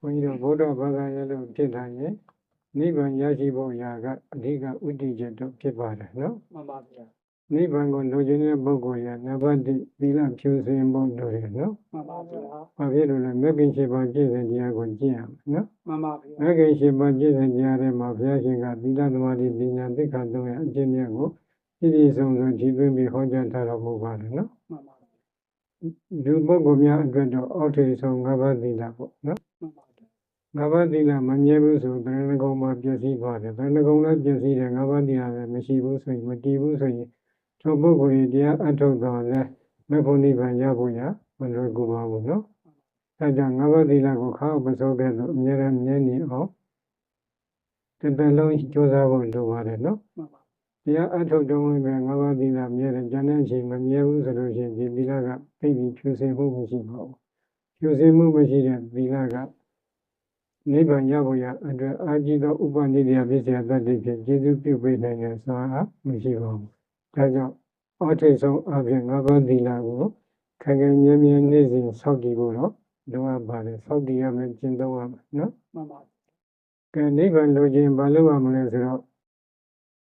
ဘုန်းကြီးတို့ဗုဒ္ဓဘာသာရဲ့လို့ဖြစ်တိုင်းရဲ့နိဗ္ဗာန်ရရှိဖို့ရာကအဓိကဥတည်ချက်တော့ဖြစ်ပါတယ်နော်မှန်ပါဗျာနိဗ္ဗာန်ကိုလိုချင်တဲ့ပုဂ္ဂိုလ်ရနံပါတ်1သီလဖြူစင်ဖို့လိုတယ်နော်မှန်ပါဗျာဘာဖြစ်လို့လဲမဂ္ဂင်7ပါးပြည့်စုံတရားကိုကျင့်ရမယ်နော်မှန်ပါဗျာမဂ္ဂင်7ပါးပြည့်စုံတရားထဲမှာဘုရားရှင်ကသီလသမာဓိပညာသိက္ခာ3ရဲ့အကျင့်မြတ်ကိုပြည့်ပြည့်စုံစုံကြည်သွင်းပြီးဟောကြားထားတော်မူပါတယ်နော်မှန်ပါလူပုဂ္ဂိုလ်များအတွက်တော့အောက်ထိပ်ဆုံး5ပါးသီလပေါ့နော်မှန်ပါ5ပါးသီလမမြဲဘူးဆိုတဏှာကုံမှာပျက်စီးသွားတယ်တဏှာကုံလည်းပျက်စီးတယ်5ပါးသီလလည်းမရှိဘူးဆိုရင်မတည်ဘူးဆိုရင်ထိုပုဂ္ဂိုလ်ရဲ့တရားအထုတ်တော်လဲမေဖို့နိဗ္ဗာန်ရဖို့ရမလွယ်ကူပါဘူးနော်အဲကြောင့်5ပါးသီလကိုခါအောင်မစိုးခဲ့လို့အမြဲတမ်းမြဲနေအောင်တစ်သက်လုံးကြိုးစားဖို့လိုပါတယ်နော်တရားအထုတ်တော်ဝင်ပဲ5ပါးသီလမြဲတယ်ဉာဏ်နဲ့အချိန်မမြဲဘူးဆိုလို့ရှိရင်ဒီသီလကသိပြီးဖြူစင်မှုမရှိပါဘူးဖြူစင်မှုမရှိတဲ့သီလကနိဗ္ဗာန်ရဖို့ရအတွက်အာကြည့်သောဥပနိဒေယပစ္စယတတ္တိဖြင့်ကျေစုပြုပေးနိုင်တဲ့စွမ်းအားမရှိပါဘူးဒါကြောင့်အောထိတ်ဆုံးအပြင်5ပါးသီလကိုခိုင်ခိုင်မြဲမြဲနေ့စဉ်စောင့်တည်ဖို့တော့လိုအပ်ပါတယ်စောင့်တည်ရမယ်ကျင့်သုံးရမယ်နော်မှန်ပါကဲနိဗ္ဗာန်လိုချင်ဘာလို့ရမလဲဆိုတော့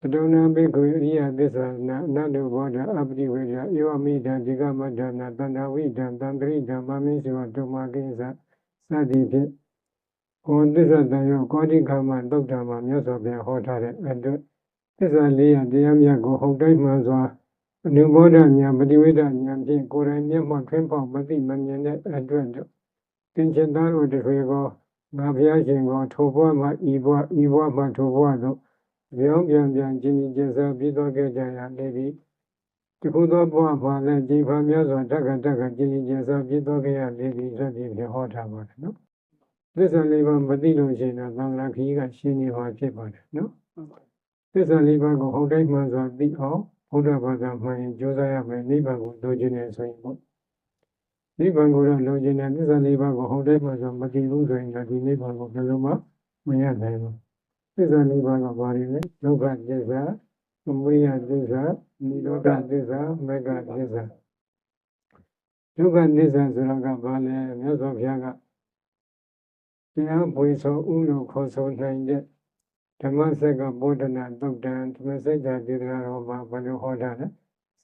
တတုဏဘိက္ခုအရိယသစ္စာနာအနတ္တဘောဓအပတိဝေဒဧဝမိတံဒီကမတ္တနာတန္တဝိတံတံတရိတံမမင်းစေဝတုမကိစ္စစသည်ဖြင့်ကိုယ်သစ္စာတန်ရောကောတိခါမသုတ်တံမှာမြတ်စွာဘုရားဟောထားတဲ့အတွက်သစ္စာ4ရာတရားမြတ်ကိုဟုတ်တိုင်းမှန်စွာအနုဘောဓဉာဏ်ပฏิဝေဒဉာဏ်ဖြင့်ကိုယ်တိုင်မျက်မှောက်ထွန်းပေါက်မသိမမြင်တဲ့အတွက်သင်္ချင်သားတို့တွေကောငါဘုရားရှင်ကိုထိုဘဝမှာဤဘဝမှာထိုဘဝတို့ပြောင်းပြန်ကျင်ကျင်စားပြီးတော့ခဲ့ကြရလေသည်ဒီခုသောဘဝမှာလည်းကြည်ဖာများစွာတက္ကကျင်ကျင်စားပြီးတော့ခဲ့ရလေသည်ဆိုပြီးဟောထားပါတယ်နော်သစ္စာ4ပါးမသိလို့ရှိရင်တော့သံဃာခီးကရှင်းနေပါဖြစ်ပါတယ်နော်သစ္စာ4ပါးကိုဟုတ်တိုင်းမှန်စွာသိအောင်ဘုရားဘာသာမှန်ရင်ကြိုးစားရမယ်နိဗ္ဗာန်ကိုလိုချင်တယ်ဆိုရင်ပေါ့နိဗ္ဗာန်ကိုတော့လိုချင်တယ်သစ္စာ4ပါးကိုဟုတ်တိုင်းမှန်စွာမသိဘူးဆိုရင်တော့ဒီနိဗ္ဗာန်ကိုဘယ်လိုမှမရနိုင်ဘူးသစ္စာ4ပါးကဘာတွေလဲဒုက္ခသစ္စာသမုဒယသစ္စာနိရောဓသစ္စာမဂ္ဂသစ္စာဒုက္ခသစ္စာဆိုတာကဘာလဲမြတ်စွာဘုရားကတရားပွေဆိုဥလို့ခေါ်ဆိုနိုင်တဲ့ဓမ္မစက်ကဗောဓနာသုတ်တံဓမ္မစက္ကဒေသနာတော်မှာဘယ်လိုဟောတာလဲ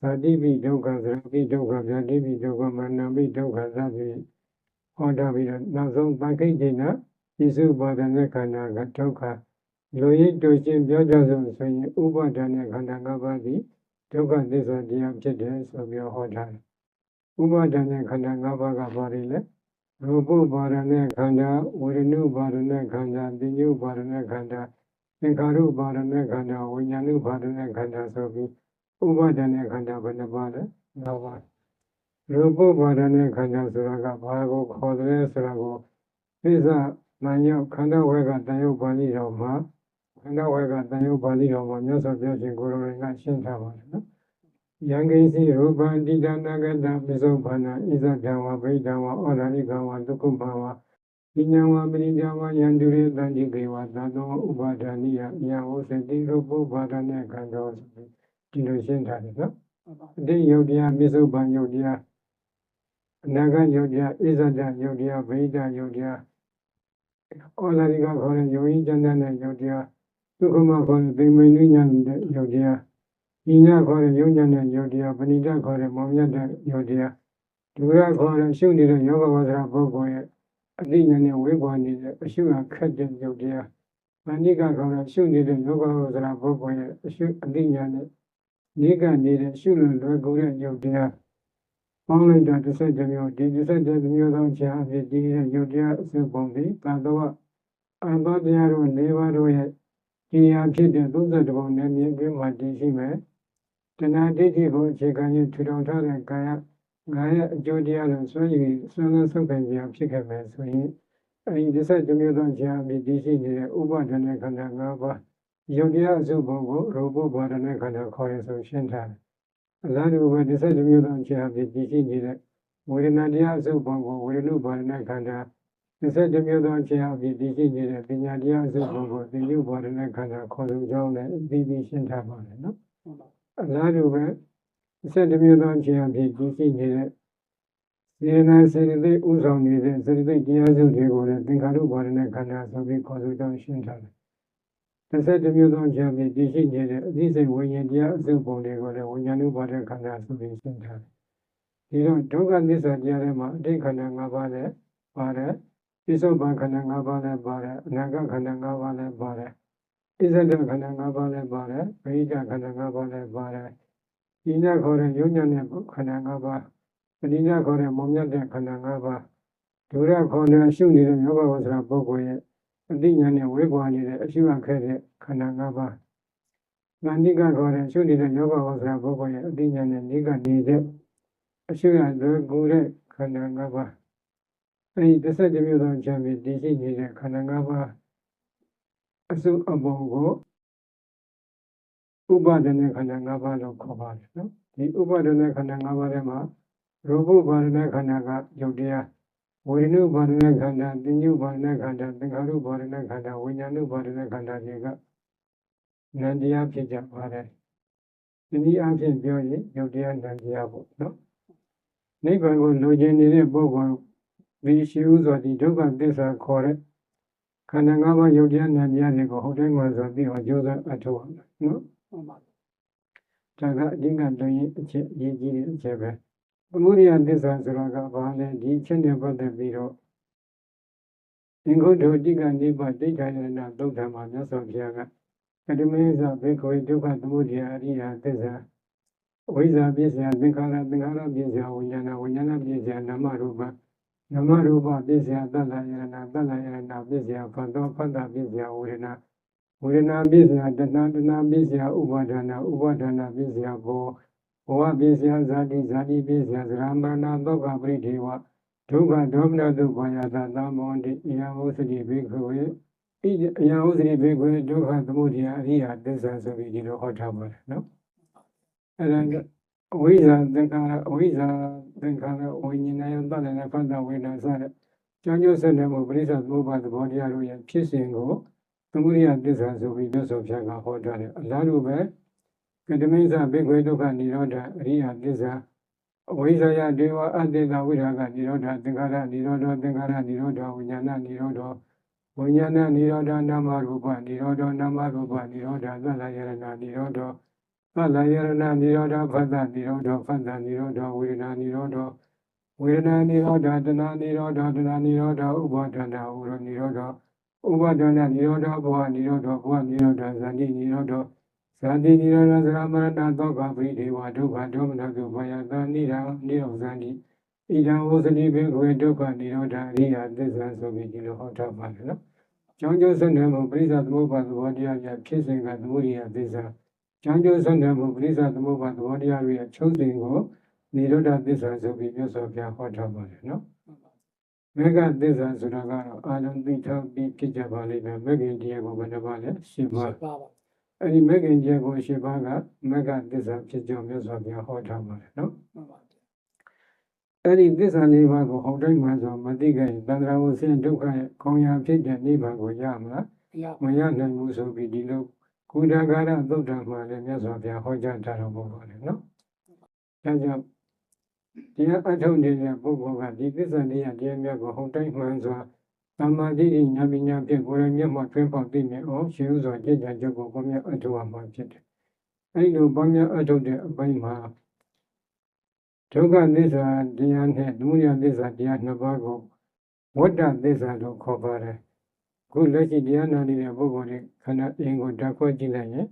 ဇာတိပိဒုက္ခသရပိဒုက္ခဗျာတိပိဒုက္ခမနပိဒုက္ခသတိဟောတာပြီးတော့နောက်ဆုံးသံခိဋ္ဌိနပိစုပါဒနဲ့ခန္ဓာကဒုက္ခလူရည်တူချင်းပြောကြဆုံးဆိုရင်ဥပါဒနဲ့ခန္ဓာ၅ပါးသည်ဒုက္ခသစ္စာတရားဖြစ်တယ်ဆိုပြီးဟောထားတယ်ဥပါဒနဲ့ခန္ဓာ၅ပါးကဘာတွေလဲရူပပါဒနဲ့ခန္ဓာဝေဒနုပါဒနဲ့ခန္ဓာသင်္ညုပါဒနဲ့ခန္ဓာသင်္ခါရုပါဒနဲ့ခန္ဓာဝိညာဏုပါဒနဲ့ခန္ဓာဆိုပြီးဥပါဒနဲ့ခန္ဓာဘယ်နှပါးလဲ၅ပါးရူပပါဒနဲ့ခန္ဓာဆိုတာကဘာကိုခေါ်တယ်ဆိုတာကိုသစ္စာမှန်ရောက်ခန္ဓာဝေကတန်ရုပ်ပါဠိတော်မှာခန္ဓာဝေကတန်ရုပ်ပါဠိတော်မှာမြတ်စွာဘုရားရှင်ကိုယ်တော်ကရှင်းထားပါတယ်နော်ယံကိစီရူပံတိတနာဂတပိစုဘာနာဣဇဒံဝဗိဒံဝဩဒာနိကံဝဒုက္ခမဝပညာဝပရိဒံဝယန္တုရေတန္တိကေဝသတောဥပါဒာနိယယံဝစတိရူပဘာဒနဲ့ခန္ဓာဒီလိုရှင်းထားတယ်နော်အတိယုတ်တရားပိစုဘာယုတ်တရားအနာဂတ်ယုတ်တရားဣဇဒံယုတ်တရားဗိဒံယုတ်တရားဩဒာနိကခေါ်တဲ့ယုံကြည်တဲ့ယုတ်တရားဒုက္ခမခေါ်တဲ့သိမ္မိနုညာတဲ့ယုတ်တရားဤညခေါ်တဲ့ယုံကြည်တဲ့ယုတ်တရားပဏိတခေါ်တဲ့မောင်မြတ်တဲ့ယုတ်တရားဒုရခေါ်တဲ့ရှုနေတဲ့ယောဂဝါဒပုဂ္ဂိုလ်ရဲ့အတိညာနဲ့ဝိပွားနေတဲ့အရှုအခက်တဲ့ယုတ်တရားမဏိကခေါ်တဲ့ရှုနေတဲ့ယောဂဝါဒပုဂ္ဂိုလ်ရဲ့အရှုအတိညာနဲ့နေကနေတဲ့ရှုလွယ်လွယ်ကူတဲ့ယုတ်တရားပေါင်းလိုက်တာ30မျိုးဒီ30မျိုးသောခြားအဖြစ်ဒီရဲ့ယုတ်တရားအစုပုံသည်သာတော်အဘတရားတို့၄ပါးတို့ရဲ့ဒီဟာဖြစ်တဲ့32ပုံနဲ့မြင်ပြီးမှတည်ရှိမယ်တဏှာဒိဋ္ဌိကိုအခြေခံ၍ထူထောင်ထားတဲ့ကာယငါရဲ့အကျိုးတရားတို့ဆွေးနွေးဆွေးနွေးဆုပ်ကိုင်ကြဖြစ်ခဲ့မယ်ဆိုရင်အဲဒီ32မျိုးသောခြားအဖြစ်တည်ရှိနေတဲ့ဥပါဒณะခန္ဓာ၅ပါးယုတ်တရားအစုပုံကိုရူပဘာဒณะခန္ဓာခေါ်ရဆိုရှင်းထားတယ်အလားတူပဲ32မျိုးသောခြားအဖြစ်တည်ရှိနေတဲ့ဝေဒနာတရားအစုပုံကိုဝေဒနုဘာဒณะခန္ဓာ32မျိုးသောခြားအဖြစ်တည်ရှိနေတဲ့ပညာတရားအစုပုံကိုသင်္ညုဘာဒณะခန္ဓာခေါ်ဆိုကြောင်းလည်းအပြီးပြီးရှင်းထားပါတယ်နော်အလားတူပဲ32မျိုးသောခြားအဖြစ်တည်ရှိနေတဲ့ စေနာစေတသိက်ဥဆောင်နေတဲ့စေတသိက်တရားစုတွေကိုလည်းသင်္ခါရုပ္ပါဒနဲ့ခန္ဓာဆိုပြီးခေါ်ဆိုကြောင်းရှင်းထားတယ်။31မျိုးသောဉာဏ်ဖြင့်တည်ရှိနေတဲ့အသိစိတ်ဝိညာဉ်တရားအစုပုံတွေကိုလည်းဝိညာဉ်ဥပါဒခန္ဓာဆိုပြီးရှင်းထားတယ်။ဒီတော့ဒုက္ခသစ္စာတရားထဲမှာအတိတ်ခန္ဓာ၅ပါးလည်းပါတယ်။ပိဿုပန်ခန္ဓာ၅ပါးလည်းပါတယ်။အနာဂတ်ခန္ဓာ၅ပါးလည်းပါတယ်။ဣဇဒခန္ဓာ၅ပါးလည်းပါတယ်။ဗိဓခန္ဓာ၅ပါးလည်းပါတယ်။ဒီညခေါ်တဲ့ယုံညာနဲ့ခန္ဓာ၅ပါးပဋိညာခေါ်တဲ့မောင်မြတ်တဲ့ခန္ဓာ၅ပါးဒုရခေါ်တဲ့ရှုနေတဲ့ယောဂဝဆရာပုဂ္ဂိုလ်ရဲ့အတိညာနဲ့ဝေကွာနေတဲ့အရှုအခဲ့တဲ့ခန္ဓာ၅ပါးငန္တိကခေါ်တဲ့ရှုနေတဲ့ယောဂဝဆရာပုဂ္ဂိုလ်ရဲ့အတိညာနဲ့နိကနေတဲ့အရှုရလွယ်ကူတဲ့ခန္ဓာ၅ပါးအဲဒီ31မျိုးသောဉာဏ်ဖြင့်တည်ရှိနေတဲ့ခန္ဓာ၅ပါးအစုအပုံကိုဥပါဒณะခန္ဓာ၅ပါးလို့ခေါ်ပါတယ်နော်ဒီဥပါဒณะခန္ဓာ၅ပါးထဲမှာရူပဥပါဒณะခန္ဓာကယုတ်တရားဝေဒနုပါဒณะခန္ဓာသင်္ညုပါဒณะခန္ဓာသင်္ခါရုပါဒณะခန္ဓာဝိညာဏုပါဒณะခန္ဓာတွေကနံတရားဖြစ်ကြပါတယ်ဒီနည်းအားဖြင့်ပြောရင်ယုတ်တရားနံတရားပေါ့နော်နိဗ္ဗာန်ကိုလိုချင်နေတဲ့ပုဂ္ဂိုလ်ဒီရှိဥစွာဒီဒုက္ခသစ္စာခေါ်တဲ့ခန္ဓာ၅ပါးယုတ်တရားနံတရားတွေကိုဟုတ်တိုင်းမှဆိုပြီးတော့ကြိုးစားအထောက်အောင်နော်ဟုတ်ပါဘူးဒါကအဓိကတရင်အချက်အရေးကြီးတဲ့အချက်ပဲသမုဒိယသစ္စာဆိုတာကဘာလဲဒီအချက်နဲ့ပတ်သက်ပြီးတော့သင်္ကုတ္တတိကနိဗ္ဗာန်ဒိဋ္ဌာယနာသုတ်တံမှာမြတ်စွာဘုရားကကတမေသဘေခောဒုက္ခသမုဒိယအရိယသစ္စာအဝိဇ္ဇာပစ္စယသင်္ခါရပစ္စယဝိညာဏပစ္စယနာမရူပပစ္စယသတ္တယရဏပစ္စယဖတ်သောဖတ္တပစ္စယဝေဒနာပစ္စယတဏပစ္စယဥပါဒနာပစ္စယဘောဘဝပစ္စယဇာတိပစ္စယသရမဏသောကပရိဒေဝဒုက္ခဒေါမနတုဘာယသသမောတိအယံဝစတိဘေခွေအယံဝစတိဘေခွေဒုက္ခသမုဒိယအရိယသစ္စာဆိုပြီးဒီလိုဟောထားပါတယ်နော်အဲ့ဒါအဝိဇ္ဇာသင်္ခါရဝိညာဏယသတ္တနဲ့ဖတ်တာဝေဒနာစတဲ့ကြောင့်ကျိုးဆက်တဲ့မှုပရိစ္ဆေသမုပ္ပါသဘောတရားတို့ရဲ့ဖြစ်စဉ်ကိုသမုဒိယသစ္စာဆိုပြီးမြတ်စွာဘုရားကဟောထားတယ်အလားတူပဲကတမိစ္ဆဘေခွေဒုက္ခនិရောဓအရိယသစ္စာအဝိဇ္ဇာယဒေဝအတ္တေတဝိရာဂនិရောဓသင်္ခါရនិရောဓသင်္ခါရនិရောဓဝိညာဏនិရောဓဝိညာဏនិရောဓနာမရူပនិရောဓနာမရူပនិရောဓသလယရဏនិရောဓသလယရဏនិရောဓဖတ္တនិရောဓဖတ္တនិရောဓဝေဒနာនិရောဓဝေဒနာនិရောဓတဏនិရောဓတဏនិရောဓဥပါဒနာဝရនិရောဓဥပါဒနာនិရောဓဘဝនិရောဓဇာတိនិရောဓဇာတိនិရောဓသရမရဏသောကပရိဒေဝဒုက္ခဒေါမနတုဘာယသနိရောဇာတိဣဒံဝစတိဘေခွေဒုက္ခនិရောဓအရိယသစ္စာဆိုပြီးဒီလိုဟောထားပါတယ်နော်ကြောင့်ကျိုးဆက်နွယ်မှုပရိစ္ဆေသမုပ္ပါသဘောတရားများဖြစ်စဉ်ကသမုဒိယသစ္စာကြောင့်ကျိုးဆက်နွယ်မှုပရိစ္ဆေသမုပ္ပါသဘောတရားတွေရဲ့ချုပ်စဉ်ကိုនិရောဓသစ္စာဆိုပြီးမြတ်စွာဘုရားဟောထားပါတယ်နော်မေဃသစ္စာဆိုတာကတော့အာလုံးသိထားပြီးဖြစ်ကြပါလိမ့်မယ်မေခင်တရားကိုဘယ်နှပါလဲ၈ပါးအဲ့ဒီမေခင်တရားကို၈ပါးကမေဃသစ္စာဖြစ်ကြောင်းမြတ်စွာဘုရားဟောထားပါတယ်နော်အဲ့ဒီသစ္စာ၄ပါးကိုဟုတ်တိုင်းမှဆိုမသိခဲ့ရင်တန္တရာဝဆင်းဒုက္ခရဲ့ခေါင်းရဖြစ်တဲ့နိဗ္ဗာန်ကိုရမလားမရနိုင်ဘူးဆိုပြီးဒီလိုကုဒကာရသုတ်တံမှာလည်းမြတ်စွာဘုရားဟောကြားထားတော်မူပါတယ်နော်ဒါကြောင့်တရားအထုတ်နေတဲ့ပုဂ္ဂိုလ်ကဒီသစ္စာတရားတရားများကိုဟုတ်တိုင်းမှန်စွာသမ္မာတိဉာဏ်ပညာဖြင့်ကိုယ်ရမျက်မှောက်ထွန်းပေါက်သိမြင်အောင်ရှင်းဥစွာကြည်ကြံချက်ကိုပေါများအထုတ်ရမှာဖြစ်တယ်အဲဒီလိုပေါများအထုတ်တဲ့အပိုင်းမှာဒုက္ခသစ္စာတရားနဲ့သမုဒယသစ္စာတရားနှစ်ပါးကိုဝတ္တသစ္စာလို့ခေါ်ပါတယ်ခုလက်ရှိတရားနာနေတဲ့ပုဂ္ဂိုလ်တွေခန္ဓာအင်းကိုဓာတ်ခွဲကြည့်လိုက်ရင်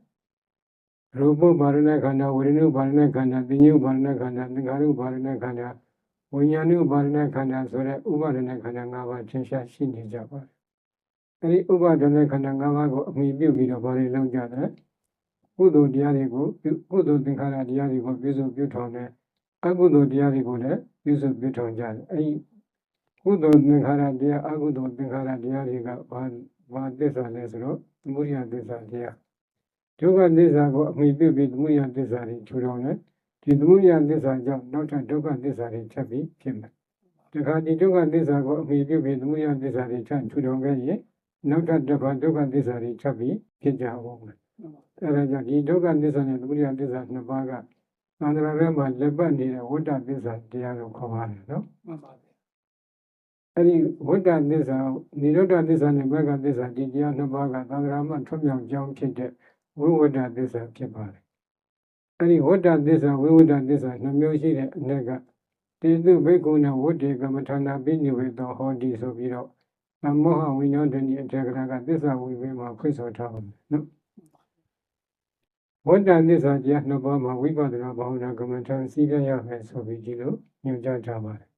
ရူပပါရဏခန္ဓာဝေဒနုပါရဏခန္ဓာသင်္ညုပါရဏခန္ဓာသင်္ခါရုပါရဏခန္ဓာဝိညာဏုပါရဏခန္ဓာဆိုတဲ့ဥပါဒณะခန္ဓာ၅ပါးသင်္ရှားရှိနေကြပါတယ်အဲဒီဥပါဒณะခန္ဓာ၅ပါးကိုအမိပြုပြီးတော့ဘာတွေလုပ်ကြတယ်ကုသိုလ်တရားတွေကိုကုသိုလ်သင်္ခါရတရားတွေကိုပြည့်စုံပြုထောင်တယ်အကုသိုလ်တရားတွေကိုလည်းပြည့်စုံပြုထောင်ကြတယ်အဲဒီကုသိုလ်သင်္ခါရတရားအကုသိုလ်သင်္ခါရတရားတွေကဘာသစ္စာလဲဆိုတော့သမုဒယသစ္စာတရားဒုက္ခသစ္စာကိုအမိပြုပြီးသမုဒယသစ္စာတွေထူထောင်တယ်ဒီသမုဒယသစ္စာကြောင့်နောက်ထပ်ဒုက္ခသစ္စာတွေထပ်ပြီးဖြစ်မယ်တခါဒီဒုက္ခသစ္စာကိုအမိပြုပြီးသမုဒယသစ္စာတွေထပ်ထူထောင်ခဲ့ရင်နောက်ထပ်ဒုက္ခသစ္စာတွေထပ်ပြီးဖြစ်ကြအောင်မယ်အဲဒါကြောင့်ဒီဒုက္ခသစ္စာနဲ့သမုဒယသစ္စာနှစ်ပါးက သန္တရာထဲမှာလက်ပတ်နေတဲ့ဝိတ္တသစ္စာတရားလို့ခေါ်ပါတယ်နော်မှန်ပါဗျာအဲ့ဒီဝိတ္တသစ္စာနိရောဓသစ္စာနဲ့မဂ္ဂသစ္စာဒီတရားနှစ်ပါးကသန္တရာမှာထွတ်မြောက်ကြောင်းဖြစ်တဲ့ဝိဝတ္တသစ္စာဖြစ်ပါတယ်အဲ့ဒီဝိတ္တသစ္စာဝိဝတ္တသစ္စာနှမျိုးရှိတဲ့အ내ကတေတုဘိက္ခုနဝတ္တေကမ္မထာနာပိနိဝေသောဟောတိဆိုပြီးတော့သမောဟဝိညောတဏိအထေကရာကသစ္စာဝိပင်းမှာဖွင့်ဆိုထားပါတယ်နော်ဝတ္တသစ္စာတရားနှစ်ပါးမှာဝိပဿနာဘာဝနာကမ္မထာစီးပြရမယ်ဆိုပြီးဒီလိုညွှန်ကြားထားပါတယ်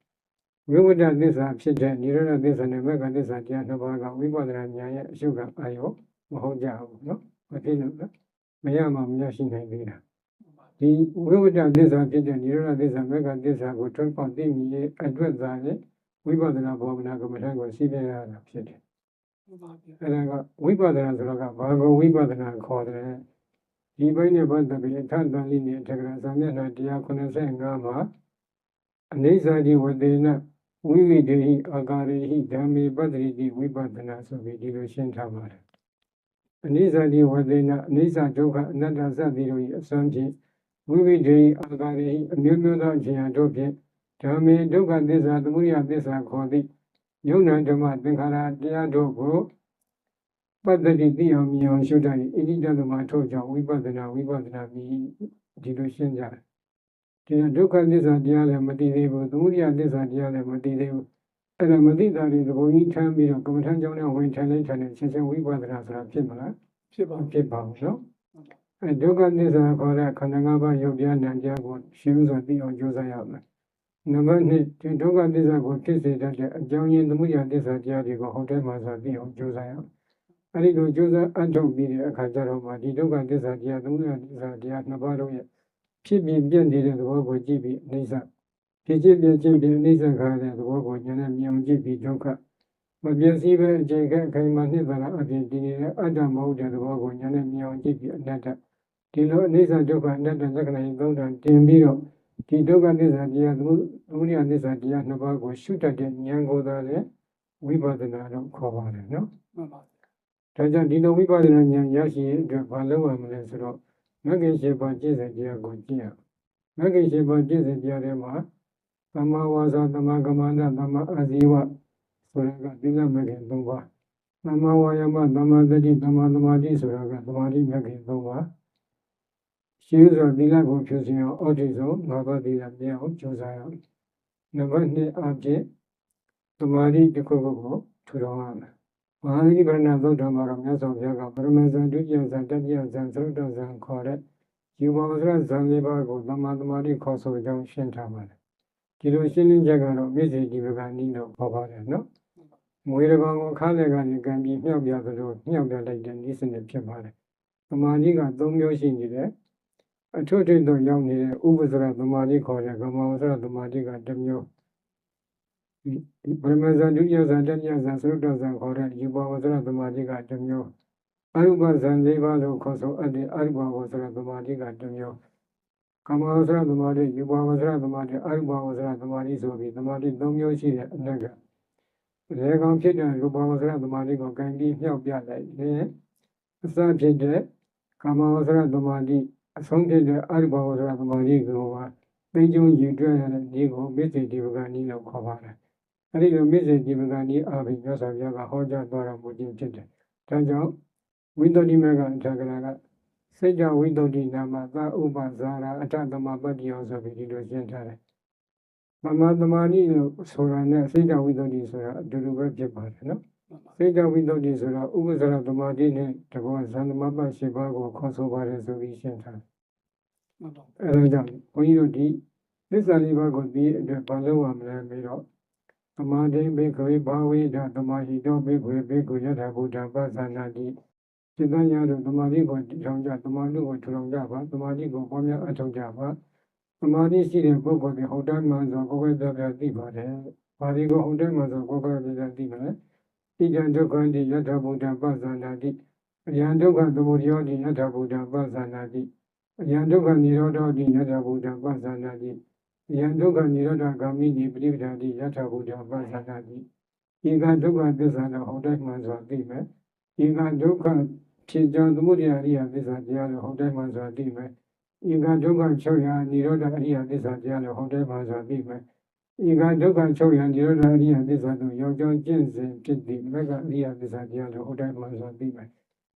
ဝိဝတ္တသစ္စာဖြစ်တဲ့နိရောဓသစ္စာနဲ့မဂ္ဂသစ္စာတရားနှစ်ပါးကဝိပဿနာဉာဏ်ရဲ့အရှုကအာယောမဟုတ်ကြဘူးနော်မဖြစ်လို့နော်မရမှမရရှိနိုင်သေးတာဒီဝိဝတ္တသစ္စာဖြစ်တဲ့နိရောဓသစ္စာမဂ္ဂသစ္စာကိုထွန်းပေါက်သိမြင်အတွက်သာလေဝိပဿနာဘာဝနာကမ္မထာကိုစီးပြရတာဖြစ်တယ်အဲ့ဒါကဝိပဿနာဆိုတော့ကဘာကိုဝိပဿနာခေါ်တယ်ဒီဘိုင်းနဲ့ပတ်သက်ပြီးထန်တန်လေးနဲ့တက္ကရာဇာမျက်နှာ185မှာအနိစ္စတိဝတေနဝိဝိတေဟိအာကာရေဟိဓမ္မေပတ္တိတိဝိပဿနာဆိုပြီးဒီလိုရှင်းထားပါတယ်အနိစ္စတိဝတေနအနိစ္စဒုက္ခအနတ္တစသည်တို့၏အစွမ်းဖြင့်ဝိဝိတေဟိအာကာရေဟိအမျိုးမျိုးသောအခြေအနေတို့ဖြင့်ဓမ္မေဒုက္ခသစ္စာသမုဒယသစ္စာခေါ်သည့်ယုံနာဓမ္မသင်္ခါရတရားတို့ကိုပတ္တိတိအောင်မြင်အောင်ရှုတတ်၏ဣတိတသမထို့ကြောင့်ဝိပဿနာမြည်ဒီလိုရှင်းကြတယ်ဒီဒုက္ခသစ္စာတရားလည်းမသိသေးဘူးသမုဒယသစ္စာတရားလည်းမသိသေးဘူးအဲ့ဒါမသိတာတွေသဘောကြီးထမ်းပြီးတော့ကမ္မထမ်းကြောင်းနဲ့ဝင်ထိုင်လိုက်ထိုင်နေရှင်းရှင်းဝိပဿနာဆိုတာဖြစ်မလားဖြစ်ပါဘူးနော်အဲဒုက္ခသစ္စာခေါ်တဲ့ခန္ဓာ၅ပါးရုပ်ပြနာမ်ကြားကိုရှင်းဥစွာသိအောင်ကြိုးစားရမယ်နံပါတ်2ဒီဒုက္ခသစ္စာကိုဖြစ်စေတတ်တဲ့အကြောင်းရင်းသမုဒယသစ္စာတရားတွေကိုဟုတ်တယ်မှဆိုသိအောင်ကြိုးစားရမယ်အဲ့ဒီလိုကြိုးစားအထုတ်ပြီးတဲ့အခါကျတော့မှဒီဒုက္ခသစ္စာတရားသမုဒယသစ္စာတရားနှစ်ပါးတို့ရဲ့ဖြစ်ပြီးပြည့်နေတဲ့သဘောကိုကြည့်ပြီးအိဋ္ဌဖြစ်ဖြစ်ပြည့်ချင်းပြီးအိဋ္ဌခါတဲ့သဘောကိုဉာဏ်နဲ့မြင်အောင်ကြည့်ပြီးဒုက္ခမပြည့်စည်ပဲအကျိန်ခက်အခိုင်အမာနှစ်သာရအပြင်တည်နေတဲ့အတ္တမဟုတ်တဲ့သဘောကိုဉာဏ်နဲ့မြင်အောင်ကြည့်ပြီးအနတ္တဒီလိုအိဋ္ဌဒုက္ခအနတ္တလက္ခဏာကြီးသုံးဌာန်တင်ပြီးတော့ဒီဒုက္ခသစ္စာတရားသမုဒယသစ္စာတရားနှစ်ပါးကိုရှုတတ်တဲ့ဉာဏ်ကိုသာလေဝိပဿနာတော့ခေါ်ပါတယ်နော်မှန်ပါဒါကြောင့်ဒီလိုဝိပဿနာဉာဏ်ရရှိရအတွက်ဘာလုပ်ရမလဲဆိုတော့မဂ္ဂင်၈ပါးကျင့်စဉ်တရားကိုကျင့်ရမဂ္ဂင်၈ပါးကျင့်စဉ်တရားတွေမှာသမ္မာဝါစာသမ္မာကမ္မန္တသမ္မာအာဇီဝဆိုတဲ့ကသီလမဂ္ဂင်၃ပါးသမ္မာဝါယာမသမ္မာသတိသမ္မာသမာဓိဆိုတာကသမာဓိမဂ္ဂင်၃ပါးရှင်းစွာသီလကိုဖြူစင်အောင်အောက်ထိဆုံး၅ပါးသီလမြတ်အောင်ကြိုးစားရအောင်နံပါတ်2အဖြစ်သမာဓိတစ်ခုခုကိုထူထောင်ရမယ်မဟာသီပရဏသုတ်တော်မှာတော့မြတ်စွာဘုရားကပရမဇန်ဒုတိယဇန်တတိယဇန်သရုတ်တဇန်ခေါ်တဲ့ယူပါဝဇ္ဇဇန်၄ပါးကိုသမ္မာသမာဓိခေါ်ဆိုကြောင်းရှင်းထားပါတယ်ဒီလိုရှင်းလင်းချက်ကတော့မျက်စိဒီပကနီးလို့ခေါ်ပါတယ်နော်မွေးတကောင်ကိုခါလက်ကနေကံပြီးမြှောက်ပြသလိုမြှောက်ပြလိုက်တဲ့ဤစနစ်ဖြစ်ပါတယ်သမာဓိက၃မျိုးရှိနေတယ်အထွတ်ထိပ်သို့ရောက်နေတဲ့ဥပ္ပစရသမာဓိခေါ်တဲ့ကမ္မဝဇ္ဇသမာဓိကတစ်မျိုးပရမဇန်ဒုတိယဇန်တတိယဇန်သရုတ်တဇန်ခေါ်တဲ့ယူပါဝဇ္ဇသမာဓိကတစ်မျိုးအရုပဇန်၄ပါးလို့ခေါ်ဆိုအပ်တဲ့အရုပဝဇ္ဇသမာဓိကတစ်မျိုးကမ္မဝဇ္ဇသမာဓိယူပါဝဇ္ဇသမာဓိအရုပဝဇ္ဇသမာဓိဆိုပြီးသမာဓိ၃မျိုးရှိတဲ့အနက်ကရေကောင်ဖြစ်တဲ့ရူပဝဇ္ဇသမာဓိကိုကံပြီးမြှောက်ပြလိုက်တယ်အစဖြစ်တဲ့ကမ္မဝဇ္ဇသမာဓိအဆုံးဖြစ်တဲ့အရုပဝဇ္ဇသမာဓိကိုသိကျုံယူတွေ့ရတဲ့ဒီကိုမေတ္တိဒီပကနီးလို့ခေါ်ပါတယ်အဲဒီလိုမေတ္တိဒီပကနီးအားဖြင့်မြတ်စွာဘုရားကဟောကြားတော်မူခြင်းဖြစ်တယ်ဒါကြောင့်ဝိတ္တိမေကအထာကရာကစေကြဝိတ္တိနာမသာဥပဇာရာအထသမပတ္တိယောဆိုပြီးဒီလိုရှင်းထားတယ်သမ္မာသမာဓိလို့ဆိုတာနဲ့စေကြဝိတ္တိဆိုတာအတူတူပဲဖြစ်ပါတယ်နော်စေကြဝိတ္တိဆိုတာဥပ္ပဇ္ဇရသမာဓိနဲ့တဘောဇန်သမပ၈ပါးကိုခေါ်ဆိုပါတယ်ဆိုပြီးရှင်းထားတယ်အဲဒါကြောင့်ဘုန်းကြီးတို့ဒီသစ္စာ၄ပါးကိုသိအတွက်ဘာလို့ရမလဲပြီးတော့သမာဓိဘေခွေဘာဝိဒသမာဟိတောဘေခွေဘေခွေယထာဘုဒ္ဓပသနာတိစိတ္တညာတို့သမာဓိကိုထောင်ကြသမာဓိကိုထူထောင်ကြပါသမာဓိကိုပွားများအထောက်ကြပါသမာဓိရှိတဲ့ပုဂ္ဂိုလ်တွေဟုတ်တိုင်းမှဆိုကိုယ်ကိုယ်ပြပြသိပါတယ်။ဘာဒီကိုဟုတ်တိုင်းမှဆိုကိုယ်ကိုယ်ပြပြသိမလဲ။ဣဒံဒုက္ခတိယထာဘုဒ္ဓပသနာတိအယံဒုက္ခသမုဒယောတိယထာဘုဒ္ဓပသနာတိအယံဒုက္ခនិရောဓောတိယထာဘုဒ္ဓပသနာတိအယံဒုက္ခនិရောဓဂာမိတိပရိပဒာတိယထာဘုဒ္ဓပသနာတိဤကဒုက္ခသစ္စာတော့ဟုတ်တိုင်းမှဆိုသိမယ်။ဤကဒုက္ခဖြစ်ကြောင်းသမုဒယအရိယသစ္စာတရားတော့ဟုတ်တိုင်းမှဆိုသိမယ် ဧကဒုက္ခချုပ်ရာនិရောဓအရိယသစ္စာတရားလို့ဟောတဲ့ပါဆိုပြီးမယ်ဧကဒုက္ခချုပ်ရာនិရောဓအရိယသစ္စာတို့ရောက်ကြောင်းကျင့်စဉ်ဖြစ်သည့်မက္ကအရိယသစ္စာတရားလို့ဟောတဲ့ပါဆိုပြီးမယ်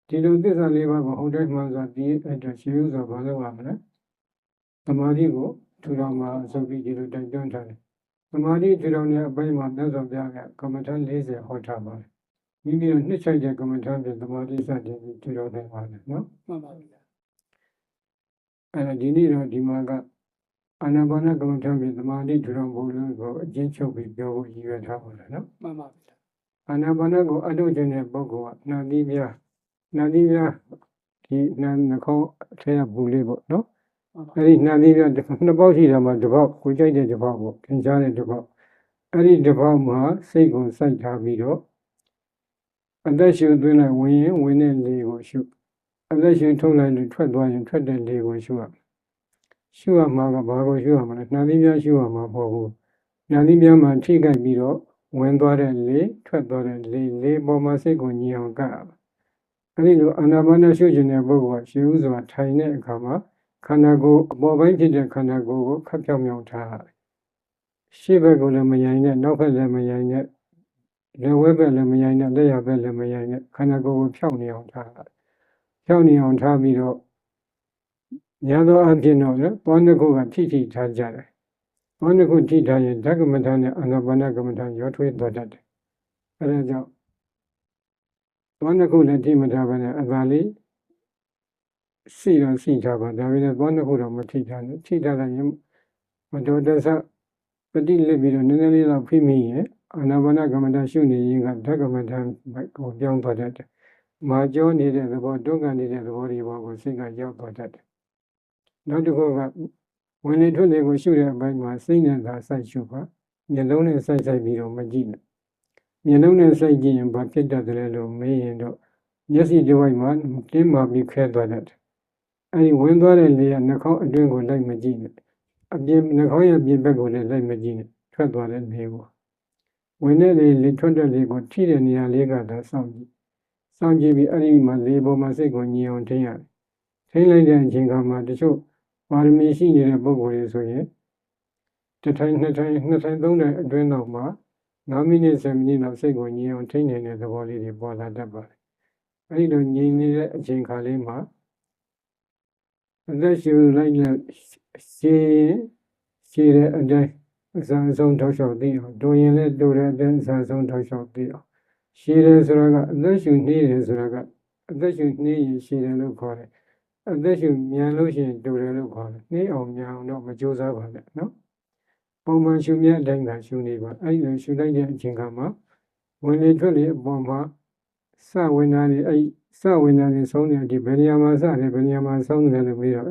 ဒီလိုသစ္စာလေးပါးကိုဟောတဲ့ပါဆိုပြီးအဲ့တော့ရှင်ဥစွာဘာလို့ရမလဲသမာဓိကိုထူထောင်မှာဆိုပြီးဒီလိုတိုက်တွန်းထားတယ်သမာဓိထူထောင်တဲ့အပိုင်းမှာမြတ်စွာဘုရားကကမ္မထန်40ဟောထားပါတယ်မိမိတို့နှစ်ချိုက်တဲ့ကမ္မထန်ဖြင့်သမာဓိစတင်ပြီးထူထောင်နိုင်ပါတယ်နော်မှန်ပါဗျာဒီနေ့တော့ဒီမှာကအာနာပါနကမ္မထံဖြင့်သမာဓိထူထောင်ဖို့လို့ကိုအကျဉ်းချုပ်ပြီးပြောဖို့ရည်ရွယ်ထားပါတယ်နော်မှန်ပါဗျာအာနာပါနကိုအထုတ်ခြင်းတဲ့ပုဂ္ဂိုလ်ကနှာသီးပြားဒီနှာခေါင်းအထက်ကဘူးလေးပေါ့နော်အဲ့ဒီနှာသီးပြားနှစ်ပေါက်ရှိတာမှာတစ်ပေါက်ကိုကြိုက်တဲ့တစ်ပေါက်ပေါ့သင်ကြားတဲ့တစ်ပေါက်အဲ့ဒီတစ်ပေါက်မှာစိတ်ကိုစိုက်ထားပြီးတော့အသက်ရှူသွင်းလိုက်ဝင်ရင်ဝင်တဲ့လေကိုရှုအသက်ရှူထုတ်လိုက်လို့ထွက်သွားရင်ထွက်တဲ့လေကိုရှုရမှာကဘာကိုရှုရမလဲနှာသီးပြားရှုရမှာမဟုတ်ဘူးနှာသီးပြားမှာထိခိုက်ပြီးတော့ဝင်သွားတဲ့လေထွက်သွားတဲ့လေပေါ်မှာစိတ်ကိုညီအောင်ကပ်ရမှာအဲဒီလိုအာနာပါနရှုခြင်းတဲ့ပုဂ္ဂိုလ်ကရှေးဥစွာထိုင်တဲ့အခါမှာခန္ဓာကိုယ်အပေါ်ပိုင်းဖြစ်တဲ့ခန္ဓာကိုယ်ကိုခပ်ဖြောင်းဖြောင်းထားရတယ်ရှေ့ဘက်ကိုလည်းမယိုင်နဲ့နောက်ဘက်လည်းမယိုင်နဲ့လက်ဝဲဘက်လည်းမယိုင်နဲ့လက်ရဘက်လည်းမယိုင်နဲ့ခန္ဓာကိုယ်ကိုဖြောင်းနေအောင်ထားရတယ်ဖြောင်းနေအောင်ထားပြီးတော့ညာသောအဖြစ်တော့လည်းဘောနှစ်ခုကထိထားကြတယ်ဘောနှစ်ခုထိထားရင်ဓကမထနဲ့အာနာပါနကမ္မထရောထွေးသွားတတ်တယ်အဲဒါကြောင့်ဘောနှစ်ခုလည်းထိမထားဘဲနဲ့အသာလေးစီထားပါဒါပေမဲ့ဘောနှစ်ခုတော့မထိထားနဲ့ထိထားလိုက်ရင်မတော်တဆပฏิလစ်ပြီးတော့နည်းနည်းလေးတော့ဖိမိရင်အာနာပါနကမ္မထရှုနေရင်ကဓကမထကိုပြောင်းသွားတတ်တယ်မာကျောနေတဲ့သဘောတွန်းကန်နေတဲ့သဘောတွေဘောကိုစိတ်ကရောက်သွားတတ်တယ်နောက်တစ်ခုကဝင်လေထွက်လေကိုရှုတဲ့အပိုင်းမှာစိတ်နဲ့သာစိုက်ရှုပါမျက်လုံးနဲ့စိုက်ပြီးတော့မကြည့်နဲ့မျက်လုံးနဲ့စိုက်ကြည့်ရင်ဘာဖြစ်တတ်တယ်လို့မေးရင်တော့မျက်စိတစ်ဝိုက်မှာတင်းမာပြီးခဲသွားတတ်တယ်အဲဒီဝင်သွားတဲ့လေကနှာခေါင်းအတွင်းကိုလိုက်မကြည့်နဲ့အပြင်နှာခေါင်းရဲ့ပြင်ဘက်ကိုလည်းလိုက်မကြည့်နဲ့ထွက်သွားတဲ့လေကိုဝင်တဲ့လေထွက်တဲ့လေကိုထိတဲ့နေရာလေးကသာစောင့်ကြည့်ပြီးအဲဒီမှာလေပေါ်မှာစိတ်ကိုညီအောင်ထိန်းရတယ်ထိန်းလိုက်တဲ့အချိန်ခါမှာတချို့ပါရမီရှိနေတဲ့ပုဂ္ဂိုလ်တွေဆိုရင်တစ်ထိုင်နှစ်ထိုင်သုံးထိုင်အတွင်းတော့မှ9မိနစ်10မိနစ်လောက်စိတ်ကိုညီအောင်ထိန်းနေတဲ့သဘောလေးတွေပေါ်လာတတ်ပါတယ်အဲဒီလိုညီနေတဲ့အချိန်ခါလေးမှာအသက်ရှူလိုက်လို့ရှည်တဲ့အတိုင်းအစအဆုံးထောက်လျှောက်သိအောင်ဒိုရင်လည်းဒိုတဲ့အတိုင်းအစအဆုံးထောက်လျှောက်သိအောင်ရှည်တယ်ဆိုတာကအသက်ရှူနှီးတယ်ဆိုတာကအသက်ရှူနှီးရင်ရှည်တယ်လို့ခေါ်တယ်အသက်ရှူမြန်လို့ရှိရင်ဒိုတယ်လို့ခေါ်တယ်နှီးအောင်မြန်အောင်တော့မကြိုးစားပါနဲ့နော်ပုံမှန်ရှူမြတ်အတိုင်းသာရှူနေပါအဲဒီလိုရှူလိုက်တဲ့အချိန်ခါမှာဝင်လေထွက်လေအပေါ်မှာစဝင်တာနေဆုံးတဲ့အထိဘယ်နေရာမှာစတယ်ဘယ်နေရာမှာဆုံးတယ်လို့ပြီးတော့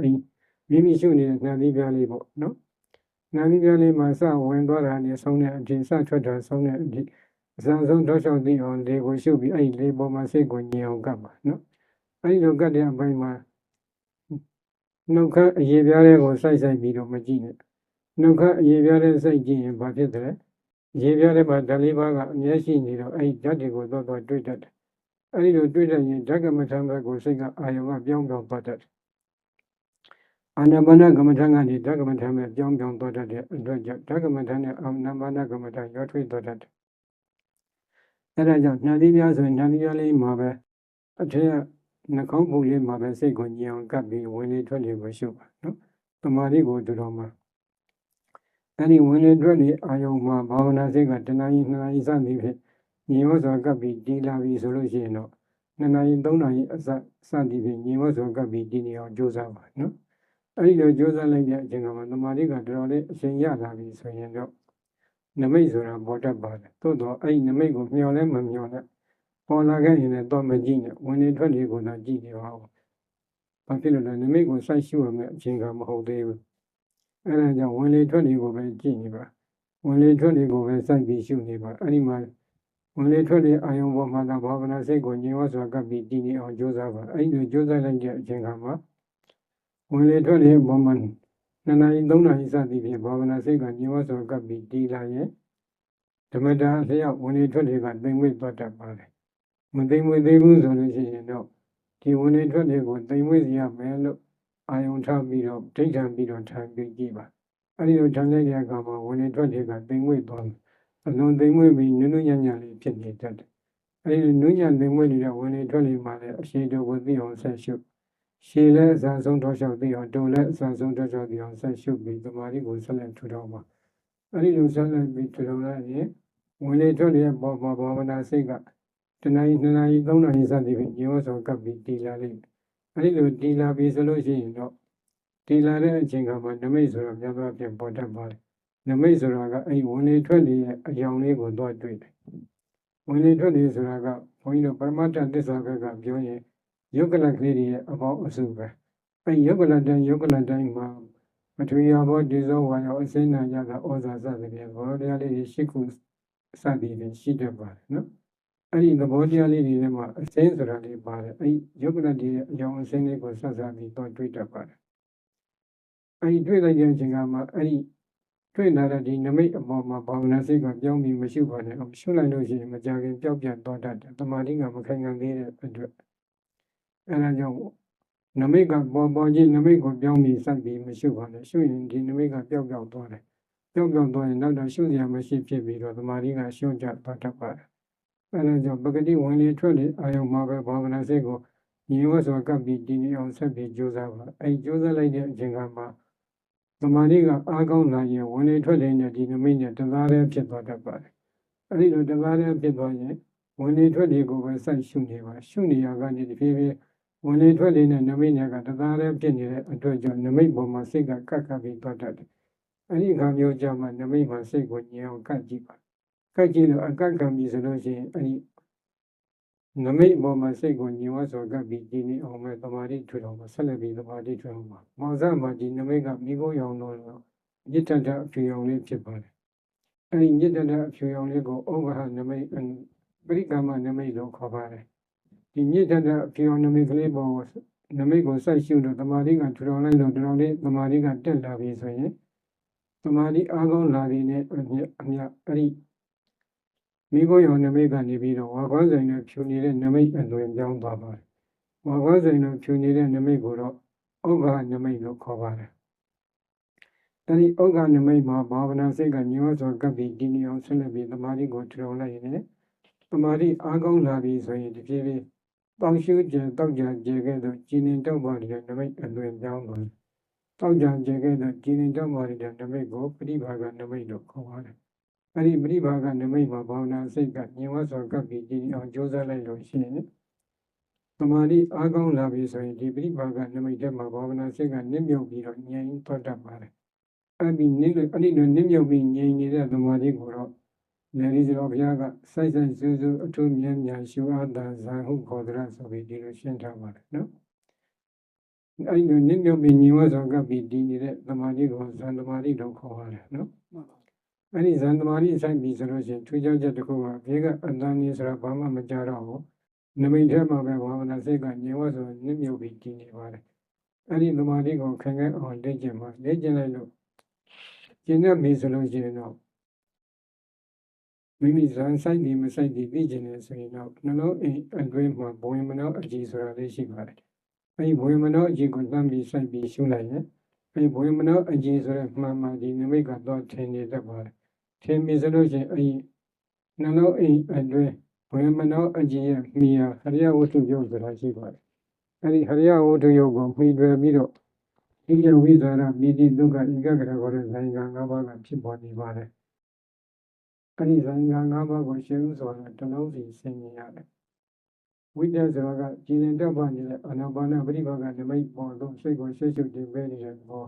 မိမိရှုနေတဲ့နှာသီးပြားလေးပေါ့နော်နှာသီးပြားလေးမှာစဝင်သွားတာနေဆုံးတဲ့အထိစထွက်တာဆုံးတဲ့အထိအစအဆုံးထောက်လျှောက်သိအောင်လေကိုရှုပြီးအဲဒီလေပေါ်မှာစိတ်ကိုညင်အောင်ကပ်ပါနော်အဲဒီလိုကပ်တဲ့အပိုင်းမှာနှုတ်ခမ်းအရေပြားလေးကိုစိုက်ပြီးတော့မကြည့်နဲ့နှုတ်ခမ်းအရေပြားလေးစိုက်ကြည့်ရင်ဘာဖြစ်တယ်အရေပြားလေးမှာဓာတ်လေးပါးကအမြဲရှိနေတော့အဲဒီဓာတ်တွေကိုတော့တွေ့တတ်တယ်အဲဒီလိုတွေ့တတ်ရင်ဓကမထံဘက်ကိုစိတ်ကအာယုံကပြောင်းသွားတတ်တယ်အာနာပါနကမ္မထံကနေဓကမထံဘက်ပြောင်းသွားတတ်တဲ့အတွက်ကြောင့်ဓကမထံနဲ့အာနာပါနကမ္မထံရောထွေးသွားတတ်တယ်အဲဒါကြောင့်နှာသီးပြားဆိုရင်နှာသီးပြားလေးမှာပဲအထက်ကနှာခေါင်းပူလေးမှာပဲစိတ်ကိုညင်အောင်ကပ်ပြီးဝင်လေထွက်လေကိုရှုပါနော်သမာဓိကိုတူတော်မှာအဲဒီဝင်လေထွက်လေအာယုံမှာဘာဝနာစိတ်ကတဏှာကြီး2နာရီစသည်ဖြင့်ညီဝစွာကပ်ပြီးတည်လာပြီဆိုလို့ရှိရင်တော့2နာရီ3နာရီအစသည်ဖြင့်ညီဝစွာကပ်ပြီးတည်နေအောင်ကြိုးစားပါနော်အဲဒီလိုကြိုးစားလိုက်တဲ့အချိန်ကမှသမာဓိကတော်တော်လေးအချိန်ရလာပြီဆိုရင်တော့နမိတ်ဆိုတာပေါ်တတ်ပါတယ်သို့တော့အဲဒီနမိတ်ကိုမျှော်လဲမမျှော်နဲ့ပေါ်လာခဲ့ရင်လည်းတော့မကြည့်နဲ့ဝင်လေထွက်လေကိုသာကြည့်နေပါဦးဘာဖြစ်လို့လဲနမိတ်ကိုစိုက်ရှုရမယ့်အချိန်ကမဟုတ်သေးဘူးအဲဒါကြောင့်ဝင်လေထွက်လေကိုပဲကြည့်နေပါဝင်လေထွက်လေကိုပဲစိုက်ပြီးရှုနေပါအဲဒီမှာဝင်လေထွက်လေအာယုံပေါ်မှာသာဘာဝနာစိတ်ကိုညင်ဝစွာကပ်ပြီးတည်နေအောင်ကြိုးစားပါအဲဒီလိုကြိုးစားလိုက်တဲ့အချိန်ကမှဝင်လေထွက်လေပေါ်မှာ2နာရီ3နာရီစသည်ဖြင့်ဘာဝနာစိတ်ကညင်ဝစွာကပ်ပြီးတည်လာရင်ဓမ္မတာအလျောက်ဝင်လေထွက်လေကသိမ့်မွေ့သွားတတ်ပါတယ်မသိမ့်မွေ့သေးဘူးဆိုလို့ရှိရင်တော့ဒီဝင်လေထွက်လေကိုသိမ့်မွေ့စီရမယ်လို့ အာယုံထားပြီးတော့ဒိဋ္ဌံပြီးတော့ထိုင်ပြီးကြည့်ပါအဲ့ဒီလိုထိုင်လိုက်တဲ့အခါမှာဝင်လေထွက်လေကသိမ်မွေ့သွားတယ်အလွန်သိမ်မွေ့ပြီးနုနုညံ့ညံ့လေးဖြစ်နေတတ်တယ်အဲ့ဒီနုညံ့သိမ်မွေ့နေတဲ့ဝင်လေထွက်လေမှာလည်းအရှိတော်ကိုသိအောင်ဆက်ရှုရှည်လည်းအစဆုံးထောက်လျှောက်သိအောင်တုံလည်းအစဆုံးထောက်လျှောက်သိအောင်ဆက်ရှုပြီးသမာဓိကိုဆက်လက်ထူထောင်ပါအဲ့ဒီလိုဆက်လက်ပြီးထူထောင်လိုက်ရင်ဝင်လေထွက်လေပေါ်မှာဘာဝနာစိတ်ကတနာရီ2နာရီ3နာရီစသည်ဖြင့်ညောစောကပ်ပြီးတည်လာလိမ့်မယ်အဲ့ဒီလိုတည်လာပြီးဆိုလို့ရှိရင်တော့တည်လာတဲ့အချိန်ကမှနမိတ်ဆိုတော့များသောအားဖြင့်ပေါ်တတ်ပါတယ်နမိတ်ဆိုတာကအဲ့ဝင်လေထွက်လေရဲ့အယောင်လေးကိုတော့တွေ့တယ်ဝင်လေထွက်လေဆိုတာကဘုန်းကြီးတို့ပရမတ္ထသစ္စာဘက်ကပြောရင်ယုတ်ကလကလေးတွေရဲ့အပေါင်းအစုပဲအဲ့ယုတ်ကလတိုင်းမှာမထွေရဘောဒီဇောဝါယောအစိဏယကဩဇာစသဖြင့်ဘောတရားလေးတွေ၈ခုစသည်ဖြင့်ရှိတတ်ပါတယ်နော်အဲ့ဒီသဘောတရားလေးတွေထဲမှာအစိမ်းဆိုတာလေးပါတယ်အဲ့ယုတ်ကလတွေရဲ့အယောင်အစိမ်းလေးကိုဆက်စားပြီးတော့တွေ့တတ်ပါတယ်အဲ့ဒီတွေ့လိုက်တဲ့အချိန်ကမှအဲ့ဒီတွေ့လာတဲ့ဒီနမိတ်အပေါ်မှာဘာဝနာစိတ်ကပြောင်းပြီးမရှိပါနဲ့အောင်ရှုလိုက်လို့ရှိရင်မကြခင်ပျောက်ပြတ်သွားတတ်တယ်တမာတိကမခိုင်ခံသေးတဲ့အတွက်အဲ့ဒါကြောင့်နမိတ်ကပေါ်ချင်းနမိတ်ကိုပြောင်းပြီးစိုက်ပြီးမရှိပါနဲ့ရှုရင်ဒီနမိတ်ကပျောက်သွားတယ်ပျောက်သွားရင်နောက်တော့ရှုစရာမရှိဖြစ်ပြီးတော့တမာတိကရှုံ့ကြသွားတတ်ပါတယ်အဲ့ဒါကြောင့်ပဂတိဝင်လေထွက်လေအာယုံမှာပဲဘာဝနာစိတ်ကိုညီဝတ်စွာကပ်ပြီးတည်နေအောင်ဆက်ပြီးကြိုးစားပါအဲ့ကြိုးစားလိုက်တဲ့အချိန်ကမှသမာဓိကအားကောင်းလာရင်ဝင်လေထွက်လေနဲ့ဒီနမိတ်နဲ့တသားတည်းဖြစ်သွားတတ်ပါတယ်အဲ့ဒီလိုတသားတည်းဖြစ်သွားရင်ဝင်လေထွက်လေကိုပဲစိုက်ရှုနေပါရှုနေရကနေတဖြည်းဖြည်းဝင်လေထွက်လေနဲ့နမိတ်နဲ့ကတသားတည်းဖြစ်နေတဲ့အတွက်ကြောင့်နမိတ်ပေါ်မှာစိတ်ကကပ်ပြီးသွားတတ်တယ်အဲ့ဒီအခါမျိုးကြမှာနမိတ်မှာစိတ်ကိုညင်အောင်ကပ်ကြည့်ပါကပ်ကြည့်လို့အကပ်ခံပြီးဆိုလို့ရှိရင်အဲ့ဒီနမိတ်ပေါ်မှာစိတ်ကိုညင်ဝဆိုကပ်ပြီးဒီနေ့အောင်မဲ့သမာဓိထွေတော်မှာဆက်လက်ပြီးသမာဓိထွေတော်မှာမောဇ္ဇမှာဒီနမိတ်ကမိခိုးရောင်လို့ညစ်တတ်တဲ့အဖြူရောင်လေးဖြစ်ပါတယ်အဲ့ဒီညစ်တတ်တဲ့အဖြူရောင်လေးကိုဩဃဟနမိတ်ပရိကမ္မနမိတ်လို့ခေါ်ပါတယ်ဒီညစ်တတ်တဲ့အဖြူရောင်နမိတ်ကလေးပေါ်နမိတ်ကိုစိုက်ရှုလို့သမာဓိကထွေတော်လိုက်လို့တော်လေးသမာဓိကတက်လာပြီဆိုရင်သမာဓိအားကောင်းလာပြီနဲ့အမြအဲ့ဒီမိခိုးရောင်နမိတ်ကနေပြီးတော့ဝါခွားဆိုင်နဲ့ဖြူနေတဲ့နမိတ်အသွင်ပြောင်းသွားပါတယ်။ဝါခွားဆိုင်နဲ့ဖြူနေတဲ့နမိတ်ကိုတော့ဩဃနမိတ်လို့ခေါ်ပါတယ်။အဲဒီဩဃနမိတ်မှာဘာဝနာစိတ်ကညောစွာကပ်ပြီးဒီနေအောင်ဆက်လက်ပြီးသမာဓိကိုထူထောင်လိုက်ရင်သမာဓိအားကောင်းလာပြီဆိုရင်တဖြည်းဖြည်းတောင်းရှုကျင်တောက်ကြကျေခဲ့သောကြည်နေတောက်ပါတဲ့နမိတ်အသွင်ပြောင်းသွားတယ်။တောက်ကြကျေခဲ့သောကြည်နေတောက်ပါတဲ့နမိတ်ကိုပဋိဘာဂနမိတ်လို့ခေါ်ပါတယ်။အဲ့ဒီပရိဘာကနမိတ်မှာဘာဝနာစိတ်ကညင်ဝစွာကပ်ပြီးကြည်အောင်ကြိုးစားလိုက်လို့ရှိရင်သမာဓိအားကောင်းလာပြီဆိုရင်ဒီပရိဘာကနမိတ်ထဲမှာဘာဝနာစိတ်ကနစ်မြုပ်ပြီးတော့ငြိမ်သွားတတ်ပါတယ်အဲ့ဒီနစ်လိုနစ်မြုပ်ပြီးငြိမ်နေတဲ့သမာဓိကိုတော့လည်းဒီလိုဘုရားကစိုက်စူးစူးအထူးမြဲမြံရှုအားသာဇာဟုခေါ်တဲ့ဆိုပြီးဒီလိုရှင်းထားပါတယ်နော်အဲ့ဒီနစ်မြုပ်ပြီးညင်ဝစွာကပ်ပြီးတည်နေတဲ့သမာဓိကိုဇန်သမာဓိလို့ခေါ်ပါတယ်နော်အဲ့ဒီဇန်သမာဓိဆိုင်ပြီးဆိုလို့ရှိရင်ထူးခြားချက်တစ်ခုကဘေးကအတန်ကြီးဆိုတာဘာမှမကြတော့ဘူးနမိတ်ထဲမှာပဲဘာဝနာစိတ်ကညင်ဝတ်ဆိုနစ်မြုပ်ပြီးတည်နေပါတယ်အဲ့ဒီသမာဓိကိုခံခဲ့အောင်လေ့ကျင့်ပါလေ့ကျင့်လိုက်လို့ကျင့်တဲ့ပြီဆိုလို့ရှိရင်တော့မိမိဇန်ဆိုင်ဒီမဆိုင်ဒီသိကျင်နေဆိုရင်တော့နှလုံးအိမ်အတွင်းမှာဘဝင်မနောအကြည်ဆိုတာလေးရှိပါတယ်အဲ့ဒီဘဝင်မနောအကြည်ကိုသမ်းပြီးဆိုင်ပြီးရှုလိုက်ရင်အဲ့ဒီဘဝင်မနောအကြည်ဆိုတဲ့မှန်မှန်ဒီနမိတ်ကတော့ထင်နေတတ်ပါတယ်ထင်ပြီဆိုလို့ရှိရင်အဲ့ဒီနှလုံးအိမ်အတွင်းဘဝင်မနောအကြည်ရဲ့မိယာဟရိယဝတ္ထုယုတ်ဆိုတာရှိပါတယ်အဲ့ဒီဟရိယဝတ္ထုယုတ်ကိုမှီတွယ်ပြီးတော့ဒီယဝိဇာရမိတိဒုက္ခဧကဂရခေါ်တဲ့ဇာယက၅ပါးကဖြစ်ပေါ်နေပါတယ်အဲ့ဒီဇာယက၅ပါးကိုရှင်းဥစွာတလုံးစီဆင်ញင်ရတယ်ဝိတ္တဆိုတာကကြည်လင်တက်ပါနေတဲ့အာနာပါနပရိပါကနမိတ်ပေါ်သို့စိတ်ကိုရှေ့ရှုတင်ပေးနေတဲ့ဘော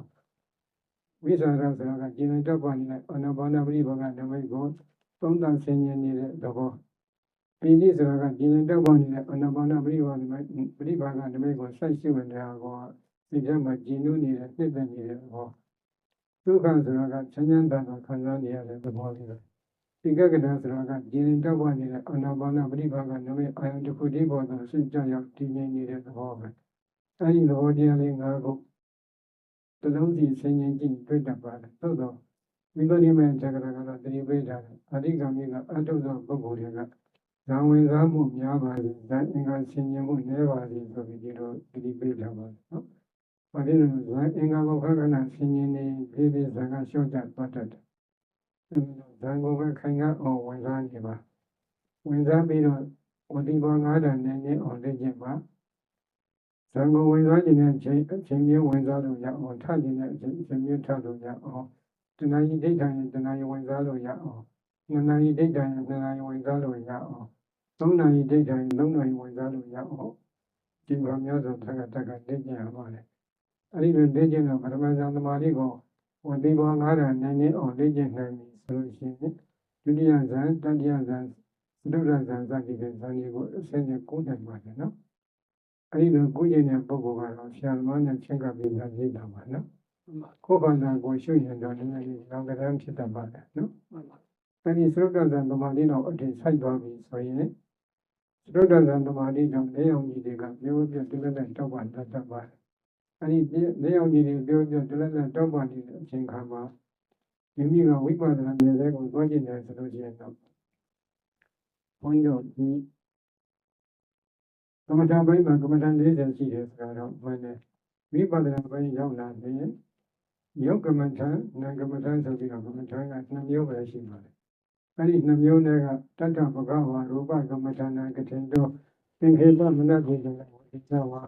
ဝိဇာရဆိုတာကကြည်လင်တက်ပါနေတဲ့အာနာပါနပရိပါကနမိတ်ကိုသုံးသပ်ဆင်ញင်နေတဲ့သဘောပိဋိဆိုတာကကြည်လင်တက်ပါနေတဲ့အာနာပါနပရိပါကနမိတ်ကိုစိုက်ရှုနေတာကောဒီထဲမှာကြည်နုနေတဲ့နှစ်သက်နေတဲ့သဘောဒုက္ခဆိုတာကချမ်းချမ်းသာသာခံစားနေရတဲ့သဘောလေးပဲဒီကကနာဆိုတာကကြည်လင်တက်ပါနေတဲ့အာနာပါနပရိပါကနမိတ်အာယုန်တစ်ခုတည်းပေါ်သောစိတ်ကြောင့်တည်ငြိမ်နေတဲ့သဘောပဲအဲဒီသဘောတရားလေး၅ခုတလုံးစီဆင်ញင်ကြည့်တွေ့တတ်ပါတယ်သို့တော့မိဂရိမေဇဂရကတော့တတိပိဋ္ဌာအဓိကမိကအတုသောပုဂ္ဂိုလ်တွေကဇံဝင်စားမှုများပါလေဇံအင်္ဂါဆင်ញင်မှုနည်းပါလေဆိုပြီးဒီလိုတတိပိဋ္ဌာပါတယ်နော် ဘာဖြစ်လို့လဲအင်္ဂါဘုခကနာဆင်းရဲနေပြေးပြေးဇာကလျှော့ချသွားတတ်တယ်ဇံကိုပဲခိုင်ကအောင်ဝင်စားနေပါဝင်စားပြီးတော့ဝတိဘော9ဓာတ်နဲ့နေအောင်လေ့ကျင့်ပါဇံကိုဝင်စားခြင်းတဲ့အချိန်မျိုးဝင်စားလို့ရအောင်ထခြင်းတဲ့အချိန်မျိုးထလို့ရအောင်တဏှာကြီးဒိဋ္ဌာရင်တဏှာကြီးဝင်စားလို့ရအောင်2နာရီဒိဋ္ဌာရင်2နာရီဝင်စားလို့ရအောင်3နာရီဒိဋ္ဌာရင်3နာရီဝင်စားလို့ရအောင်ဒီမှာမျိုးစုံတက်ကလေ့ကျင့်ရပါတယ်အဲ့ဒီလိုလေ့ကျင့်တော့ပရမဇန်သမာဓိကိုဝတိဘော9ဓာတ်နဲ့နေအောင်လေ့ကျင့်နိုင်ပြီဆိုလို့ရှိရင်ဒုတိယဇန်တတိယဇန်သုဒ္ဓဇန်စသည်ဖြင့်ဇန်တွေကိုအစဉ်နဲ့ကိုးနိုင်ပါတယ်နော်အဲ့ဒီလိုကိုးကျင်တဲ့ပုဂ္ဂိုလ်ကတော့ဆရာသမားနဲ့ချင်းကပ်ပြီးသားရေးတာပါနော်ကိုယ်ခန္ဓာကိုရှုရင်တော့နည်းနည်းလောင်ကရမ်းဖြစ်တတ်ပါတယ်နော်အဲ့ဒီသုဒ္ဓဇန်သမာဓိတော့အထင်ဆိုင်သွားပြီဆိုရင်သုဒ္ဓဇန်သမာဓိကြောင့်၄အောင်ကြီးတွေကမျိုးပြတလက်နဲ့တောက်ပါတတ်ပါတယ်အဲ့ဒီ၄အောင်ကြီးတွေပြောပြတလက်နဲ့တောက်ပါနေတဲ့အချိန်ခါမှာမိမိကဝိပဿနာဉာဏ်လေးကိုသွားကျင်တယ်ဆိုလို့ရှိရင်တော့ဘုန်းကြီးတို့ဒီကမ္မထာပိုင်းမှာကမ္မထာ40ရှိတယ်ဆိုတော့မှန်တယ်ဝိပဿနာပိုင်းရောက်လာရင်ယောကမ္မထာနာကမ္မထာဆိုပြီးတော့ကမ္မထာက2မျိုးပဲရှိပါတယ်အဲ့ဒီ2မျိုးတွေကတတ္တပကဝါရူပကမ္မထာနာကထေတောသင်္ခေပမနတိတောဝိသဝါ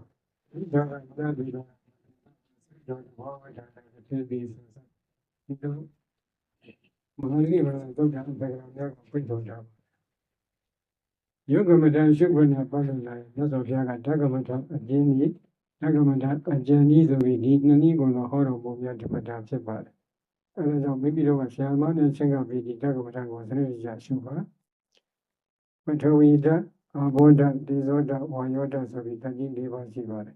ဒီကမနတိတောယောဘောဝိဒါနာကထေတိဆိုဒီလိုမဟာလိမသုဒ္ဓံအပေကံများကိုပြည့်စုံတာယောဂမတန်ရှုခွင့်နဲ့ပတ်သက်လာရင်မြတ်စွာဘုရားကဓကမတန်အကျဉ်းကြီးဓကမတန်အကျဉ်းကြီးဆိုပြီးဒီနှစ်နည်းကိုတော့ဟောတော်မူမြတ်ဓမ္မတာဖြစ်ပါတယ်အဲဒါကြောင့်မိမိတို့ကဆရာမနဲ့ချင်းကပြီးဒီဓကမတန်ကိုစနစ်တကျရှုပါပထဝီဓာတ်အာဘောဓာတ်ဒေဇောဓာတ်ဝါယောဓာတ်ဆိုပြီးဓာတ်ကြီး၄ပါးရှိပါတယ်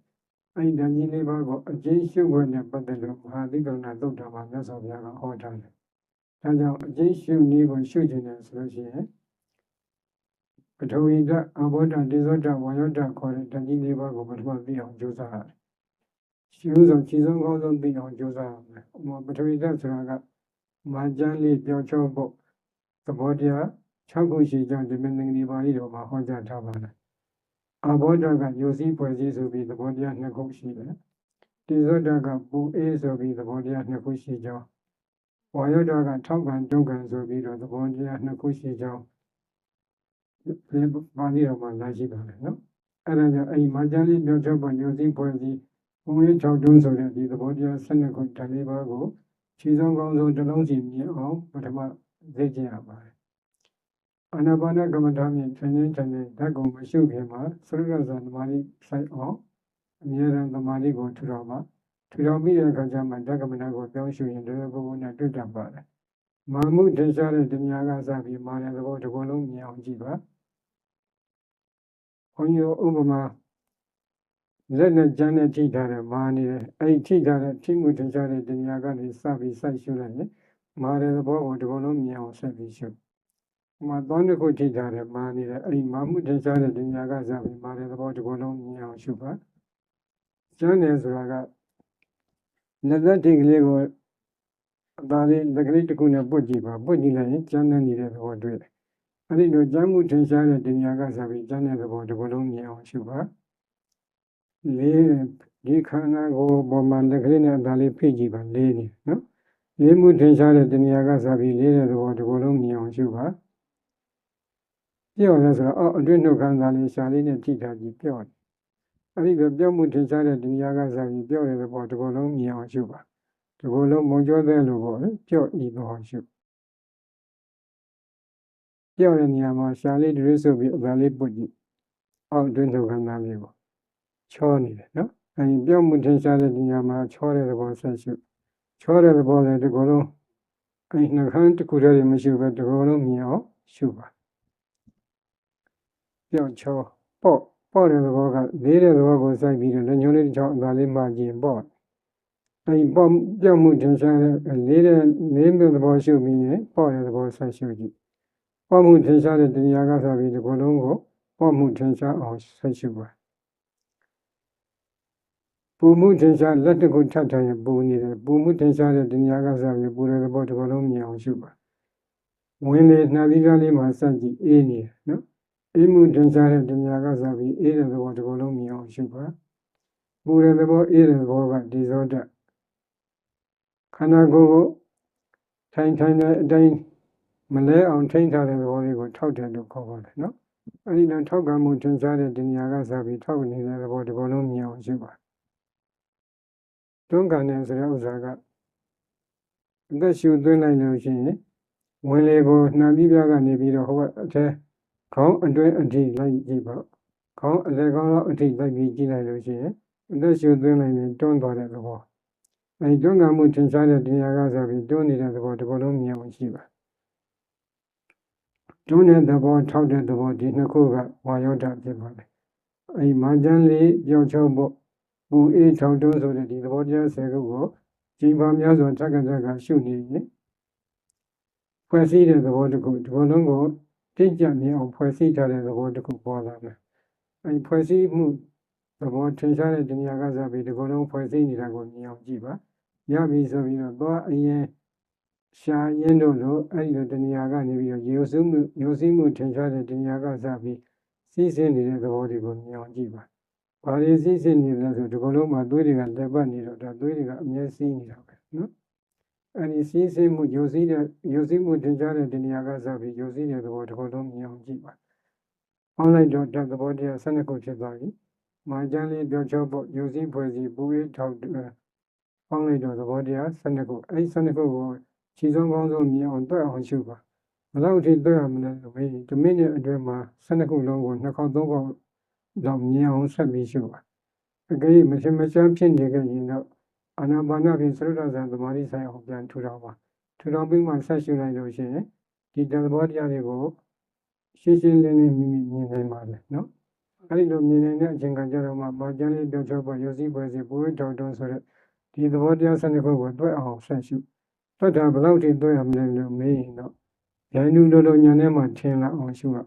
အဲဒီဓာတ်ကြီး၄ပါးကိုအကျဉ်းရှုခွင့်နဲ့ပတ်သက်လို့မဟာသီကရဏသုတ်တာမှာမြတ်စွာဘုရားကဟောထားတယ်ဒါကြောင့်အကျဉ်းရှုနည်းကိုရှုခြင်းနဲ့ဆိုလို့ရှိရင်ပထဝီဓာတ်အာဘောဓာတ်ဒေဇောဓာတ်ဝါယောဓာတ်ခေါ်တဲ့ဓာတ်ကြီး၄ပါးကိုပထမသိအောင်ကြိုးစားရတယ်ရှုဆုံးခြေဆုံးကောင်းဆုံးသိအောင်ကြိုးစားရမယ်ပထဝီဓာတ်ဆိုတာကမာကျန်းလေးပြောချောဖို့သဘောတရား6ခုရှိကြောင်းဒီမင်းသင်္ကေတပါဠိတော်မှာဟောကြားထားပါတယ်အာဘောဓာတ်ကယိုစီးဖွဲ့စည်းဆိုပြီးသဘောတရား2ခုရှိတယ်ဒေဇောဓာတ်ကပူအေးဆိုပြီးသဘောတရား2ခုရှိကြောင်းဝါယောဓာတ်ကထောက်ခံတုံ့ခံဆိုပြီးတော့သဘောတရား2ခုရှိကြောင်းဒီပါဠိတော်မှာလာရှိပါတယ်နော်အဲ့ဒါကြောင့်အဲ့ဒီမာကျန်လေးပြောချက်ပေါ်ယုံစည်းဖွဲ့စည်းဘုံရင်း6တွန်းဆိုတဲ့ဒီသဘောတရား12ခုဓာတ်လေးပါးကိုခြေဆုံးကောင်းဆုံးတစ်လုံးစီမြင်အောင်ပထမသိကျင်ရပါတယ်အာနာပါနကမ္မထာဖြင့်ခြေရင်းဓာတ်ကိုမရှုခင်မှာသရုပ်ရဇာသမာဓိဆိုင်အောင်အမြဲတမ်းသမာဓိကိုထူထောင်ပါထူထောင်ပြီးတဲ့အခါကျမှဓာတ်ကမ္မထာကိုပြောင်းရှုရင်တော်တော်ကိုနဲ့တွေ့တတ်ပါတယ်မာမှုထင်ရှားတဲ့တရားကစပြီးမာတဲ့သဘောတစ်ခုလုံးမြင်အောင်ကြည့်ပါဘုန်းကြီးတို့ဥပမာလက်နဲ့ကြမ်းနဲ့ထိထားတဲ့မာနေတယ်အဲ့ဒီထိထားတဲ့ထိမှုထင်ရှားတဲ့တရားကနေစပြီးစိုက်ရှုလိုက်ရင်မာတဲ့သဘောကိုတစ်ခုလုံးမြင်အောင်ဆက်ပြီးရှုမှာသောတစ်ခုထိထားတဲ့မာနေတယ်အဲ့ဒီမာမှုထင်ရှားတဲ့တရားကစပြီးမာတဲ့သဘောတစ်ခုလုံးမြင်အောင်ရှုပါကျမ်းတယ်ဆိုတာကလက်သက်ထိကလေးကိုအသာလေးလက်ကလေးတစ်ခုနဲ့ပုတ်ကြည့်ပါပုတ်ကြည့်လိုက်ရင်ကျမ်းနေတဲ့သဘောတွေ့တယ်အဲ့ဒီလိုကျမ်းမှုထင်ရှားတဲ့တရားကစပြီးကျမ်းတဲ့သဘောတစ်ခုလုံးမြင်အောင်ရှုပါဒီခန္ဓာကိုယ်ပေါ်မှာလက်ကလေးနဲ့အသာလေးဖိကြည့်ပါလေးနေနော်လေးမှုထင်ရှားတဲ့တရားကစပြီးလေးတဲ့သဘောတစ်ခုလုံးမြင်အောင်ရှုပါပြော့လဲဆိုတော့အတွင်းနှုတ်ခမ်းသာလေးရှာလေးနဲ့ထိထားကြည့်ပြော့အဲ့ဒီလိုပြော့မှုထင်ရှားတဲ့တရားကစပြီးပြော့တဲ့သဘောတစ်ခုလုံးမြင်အောင်ရှုပါတစ်ခုလုံးမုံကျော်တဲ့လိုပေါ့လေပြော့ဤတော့ရှုပြော့တဲ့နေရာမှာရှာလေးတွေးဆိုပြီးအသာလေးပုတ်ကြည့်အတွင်းနှုတ်ခမ်းသာလေးကိုချောနေတယ်နော်အဲဒီပြော့မှုထင်ရှားတဲ့နေရာမှာချောတဲ့သဘောဆက်ရှုချောတဲ့သဘောလည်းတစ်ခုလုံးအဲဒီနှခမ်းတစ်ခုတည်းမရှိပဲတစ်ခုလုံးမြင်အောင်ရှုပါပြော့ချောပေါ့တဲ့သဘောကလေးတဲ့သဘောကိုစိုက်ပြီးတော့လက်ညှိုးလေးတစ်ချောင်းအသာလေးမှကျင်ပေါ့အဲဒီပြော့မှုထင်ရှားတဲ့လေးမျိုးသဘောရှုပြီးရင်ပေါ့တဲ့သဘောဆက်ရှုကြည့်ပေါ့မှုထင်ရှားတဲ့တရားကဆိုပြီးတစ်ခုလုံးကိုပေါ့မှုထင်ရှားအောင်ဆက်ရှုပါပူမှုထင်ရှားလက်တစ်ခုထပ်ထားရင်ပူနေတယ်ပူမှုထင်ရှားတဲ့တရားကစားပြီးပူတဲ့သဘောတစ်ခုလုံးမြင်အောင်ရှုပါဝင်လေနှာသီးကားလေးမှာစကြည့်အေးနေတယ်နော်အေးမှုထင်ရှားတဲ့တရားကစားပြီးအေးတဲ့သဘောတစ်ခုလုံးမြင်အောင်ရှုပါ ပူတဲ့သဘောအေးတဲ့သဘောကဒီဇောဓာတ်ခန္ဓာကိုယ်ကိုထိုင်တဲ့အတိုင်းမလဲအောင်ထိန်းထားတဲ့သဘောလေးကိုထောက်တယ်လို့ခေါ်ပါတယ်နော်အဲဒီတော့ထောက်ကမှုထင်ရှားတဲ့ဒီနေရာကစပြီးထောက်နေတဲ့သဘောဒီဘောလုံးမြင်အောင်ရှိပါတယ်တွန်းကန်တယ်ဆိုတဲ့ဥစ္စာကအသက်ရှူသွင်းလိုက်လို့ရှိရင်ဝင်လေကိုနှာပြီးပြကနေပြီးတော့ဟိုကအထဲခေါင်းအတွင်းအထိလိုက်ကြည့်ပါခေါင်းအလယ်ခေါင်းလောက်အထိလိုက်ပြီးကြည့်လိုက်လို့ရှိရင်အသက်ရှူသွင်းလိုက်ရင်တွန်းသွားတဲ့သဘောအဲဒီတွန်းကန်မှုထင်ရှားတဲ့ဒီနေရာကစပြီးတွန်းနေတဲ့သဘောဒီဘောလုံးမြင်အောင်ရှိပါတွန်းတဲ့သဘောထောက်တဲ့သဘောဒီနှစ်ခုကဝါယောဓာတ်ဖြစ်ပါတယ်အဲဒီမာကျန်းလေးပြောချောဖို့ပူအေးထောက်တွန်းဆိုတဲ့ဒီသဘောတရား10ခုကိုချိန်ပါများစွာတက္ကသကရှုနေရင်ဖွဲ့စည်းတဲ့သဘောတစ်ခုဒီဘောလုံးကိုတင့်ကြမြင်အောင်ဖွဲ့စည်းထားတဲ့သဘောတစ်ခုပေါ်လာမယ်အဲဒီဖွဲ့စည်းမှုသဘောထင်ရှားတဲ့ဒီနေရာကစပြီးဒီဘောလုံးဖွဲ့စည်းနေတာကိုမြင်အောင်ကြည့်ပါရပြီဆိုပြီးတော့သွားအရင်ရှာရင်းတို့လိုအဲ့ဒီလိုတနေရာကနေပြီးတော့ရိုးစည်းမှုထင်ရှားတဲ့ဒီနေရာကစပြီးစီးဆင်းနေတဲ့သဘောတွေကိုမြင်အောင်ကြည့်ပါဘာတွေစီးဆင်းနေလဲဆိုဒီဘလုံးမှာသွေးတွေကလက်ပတ်နေတော့ဒါသွေးတွေကအမြဲစီးနေတာပဲနော်အဲ့ဒီစီးဆင်းမှုရိုးစည်းမှုထင်ရှားတဲ့ဒီနေရာကစပြီးရိုးစည်းတဲ့သဘောဒီဘလုံးမြင်အောင်ကြည့်ပါပေါင်းလိုက်တော့ဓာတ်သဘောတရား12ခုဖြစ်သွားပြီမာကျန်းလေးပြောချောဖို့ရိုးစည်းဖွဲ့စည်းပူအေးထောက်ပေါင်းလိုက်တော့သဘောတရား12ခုအဲ့ဒီ12ခုကိုခြေစုံကောင်းဆုံးမြင်အောင်တွေ့အောင်ရှုပါဘယ်လောက်ထိတွေ့ရမလဲဆိုပြီးဒီမိနစ်အတွင်းမှာ12ခုလုံးကို2ခေါက်3ခေါက်လောက်မြင်အောင်ဆက်ပြီးရှုပါအကြိမ်မရှင်းမရှင်းဖြစ်နေကြရင်တော့အာနာပါနဖြင့်သရုပ်ထဇာသမာဓိဆိုင်အောင်ပြန်ထူထောင်ပါထူထောင်ပြီးမှဆက်ရှုလိုက်လို့ရှိရင်ဒီသဘောတရားတွေကိုရှင်းရှင်းလင်းလင်းမြင်နိုင်ပါလေနော်အဲ့ဒီလိုမြင်နိုင်တဲ့အချိန်ကကြတော့မှမာကျန်းလေးပြောချောပေါ်ရိုးစည်းပွဲစီပူဝိတောက်တုံးဆိုတဲ့ဒီသဘောတရား12ခုကိုတွေ့အောင်ဆက်ရှုသတ္တဘယ်လောက်ထိတွေ့ရမလဲလို့မေးရင်တော့ဉာဏ်နုလိုညာထဲမှာထင်လာအောင်ရှုရ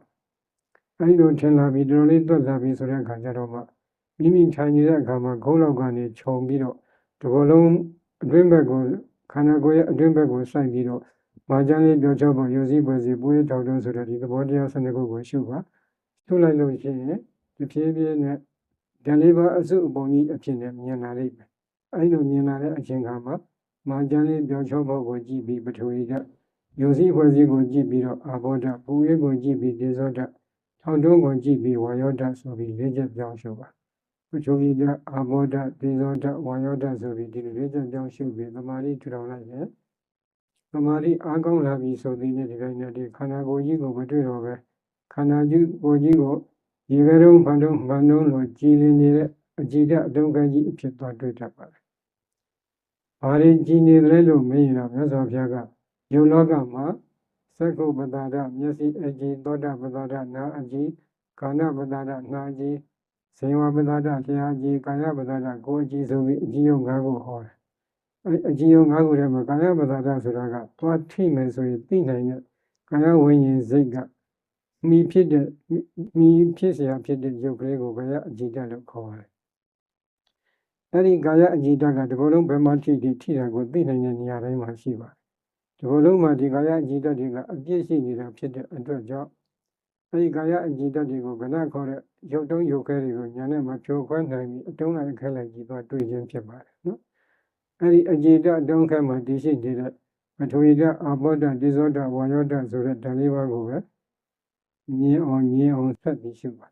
အဲဒီလိုထင်လာပြီးတော်တော်လေးတွေ့လာပြီးဆိုတဲ့အခါကျတော့မှမိမိထိုင်နေတဲ့အခါမှာခေါင်းလောက်ကနေခြုံပြီးတော့ဒီဘလုံးအတွင်းဘက်ကိုခန္ဓာကိုယ်ရဲ့အတွင်းဘက်ကိုစိုက်ပြီးတော့မာကျန်းလေးပြောချောပေါ်ရိုးစည်းပွဲစီပူရထောက်တုံးဆိုတဲ့ဒီသဘောတရား12ခုကိုရှုပါရှုလိုက်လို့ရှိရင်ဒီဖြည်းဖြည်းနဲ့ဓာတ်လေးပါအစုအပုံကြီးအဖြစ်နဲ့မြင်လာလိမ့်မယ်အဲဒီလိုမြင်လာတဲ့အချိန်ခါမှာမာကျန်းလေးပြောချောဖို့ကိုကြည့်ပြီးပထဝီဓာတ်ရိုးစည်းဖွဲ့စည်းကိုကြည့်ပြီးတော့အာဘောဓာတ်ပူအေးကိုကြည့်ပြီးဒေဇောဓာတ်ထောက်တွန်းကိုကြည့်ပြီးဝါယောဓာတ်ဆိုပြီး၄ချက်ပြောင်းရှုပါပထဝီဓာတ်အာဘောဓာတ်ဒေဇောဓာတ်ဝါယောဓာတ်ဆိုပြီးဒီ၄ချက်ပြောင်းရှုပြီးသမာဓိထူထောင်လိုက်တယ်သမာဓိအားကောင်းလာပြီဆိုတဲ့ဒီတိုင်းနဲ့ဒီခန္ဓာကိုယ်ကြီးကိုမတွေ့တော့ပဲခန္ဓာကိုယ်ကြီးကိုရေခဲတုံးဖန်တုံးလိုကြည်လင်နေတဲ့အကြည်ဓာတ်အတုံးကကြီးအဖြစ်သွားတွေ့တတ်ပါတယ်ဘာတွေကြည်နေတယ်လို့မေးရင်တော့မြတ်စွာဘုရားကယုံလောကမှာသက္ကုပ္ပတာဒမျက်စိအကြည်သောတာပတ္တာဒနာအကြည်ကာဏပတ္တာဒနှာအကြည်ဇေဝပတ္တာဒလျှာအကြည်ကာယပတ္တာဒကိုယ်အကြည်ဆိုပြီးအကြည်ယုံ၅ခုဟောတယ်အကြည်ယုံ၅ခုထဲမှာကာယပတ္တာဒဆိုတာကသွားထိမယ်ဆိုရင်သိနိုင်တဲ့ကာယဝိညာဉ်စိတ်ကမိဖြစ်เสียဖြစ်တဲ့ရုပ်ကလေးကိုကာယအကြည်ဓာတ်လို့ခေါ်ပါတယ်အဲ့ဒီကာယအကြည်ဓာတ်ကဒီဘလုံးဘယ်မှာထိတာကိုသိနိုင်တဲ့နေရာတိုင်းမှာရှိပါတယ်ဒီဘလုံးမှာဒီကာယအကြည်ဓာတ်တွေကအပြည့်ရှိနေတာဖြစ်တဲ့အတွက်ကြောင့်အဲ့ဒီကာယအကြည်ဓာတ်တွေကိုခဏခေါ်တဲ့ရုပ်တုံးရုပ်ခဲတွေကိုညာနဲ့မဖြိုခွဲနိုင်ပြီးအတုံးလိုက်ခဲလိုက်ကြီးသွားတွေ့ခြင်းဖြစ်ပါတယ်နော်အဲ့ဒီအကြည်ဓာတ်အတုံးခဲမှာတည်ရှိနေတဲ့ပထဝီဓာတ်အာဘောဓာတ်ဒေဇောဓာတ်ဝါယောဓာတ်ဆိုတဲ့ဓာတ်လေးပါးကိုပဲမြင်အောင်ဆက်ပြီးရှုပါ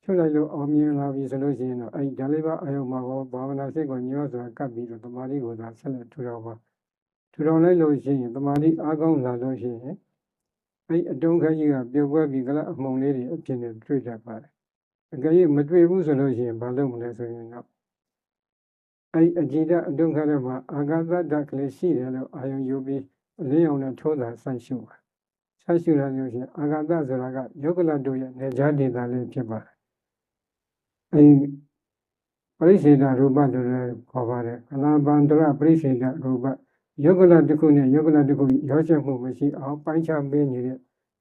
ရှုလိုက်လို့အောင်မြင်လာပြီဆိုလို့ရှိရင်တော့အဲ့ဒီဓာတ်လေးပါးအယုံမှာဟောဘာဝနာစိတ်ကိုညောစွာကပ်ပြီးတော့သမာဓိကိုသာဆက်လက်ထူထောင်ပါထူထောင်လိုက်လို့ရှိရင်သမာဓိအားကောင်းလာလို့ရှိရင်အဲ့အတုံးခကြီးကပြုတ်ကွဲပြီးကလအမှုန်လေးတွေအဖြစ်နဲ့တွေ့တတ်ပါတယ်အကယ်၍မတွေ့ဘူးဆိုလို့ရှိရင်ဘာလုပ်မလဲဆိုရင်တော့အဲ့အကြည်ဓာတ်အတုံးခထဲမှာအာဂါသဓာတ်ကလေးရှိတယ်လို့အာယုံယူပြီးအလင်းရောင်နဲ့ထိုးတာဆက်ရှုပါဆက်ရှုလိုက်လို့ရှိရင်အာဂါသဆိုတာကယုတ်ကလတို့ရဲ့နေကြားဒေတာလေးဖြစ်ပါတယ်အဲ့ပရိစေဒရူပလို့လည်းခေါ်ပါတယ်အလဘန္တရပရိစေဒရူပယုတ်ကလတစ်ခုနဲ့ယုတ်ကလတစ်ခုရောချက်မှုမရှိအောင်ပိုင်းခြားပေးနေတဲ့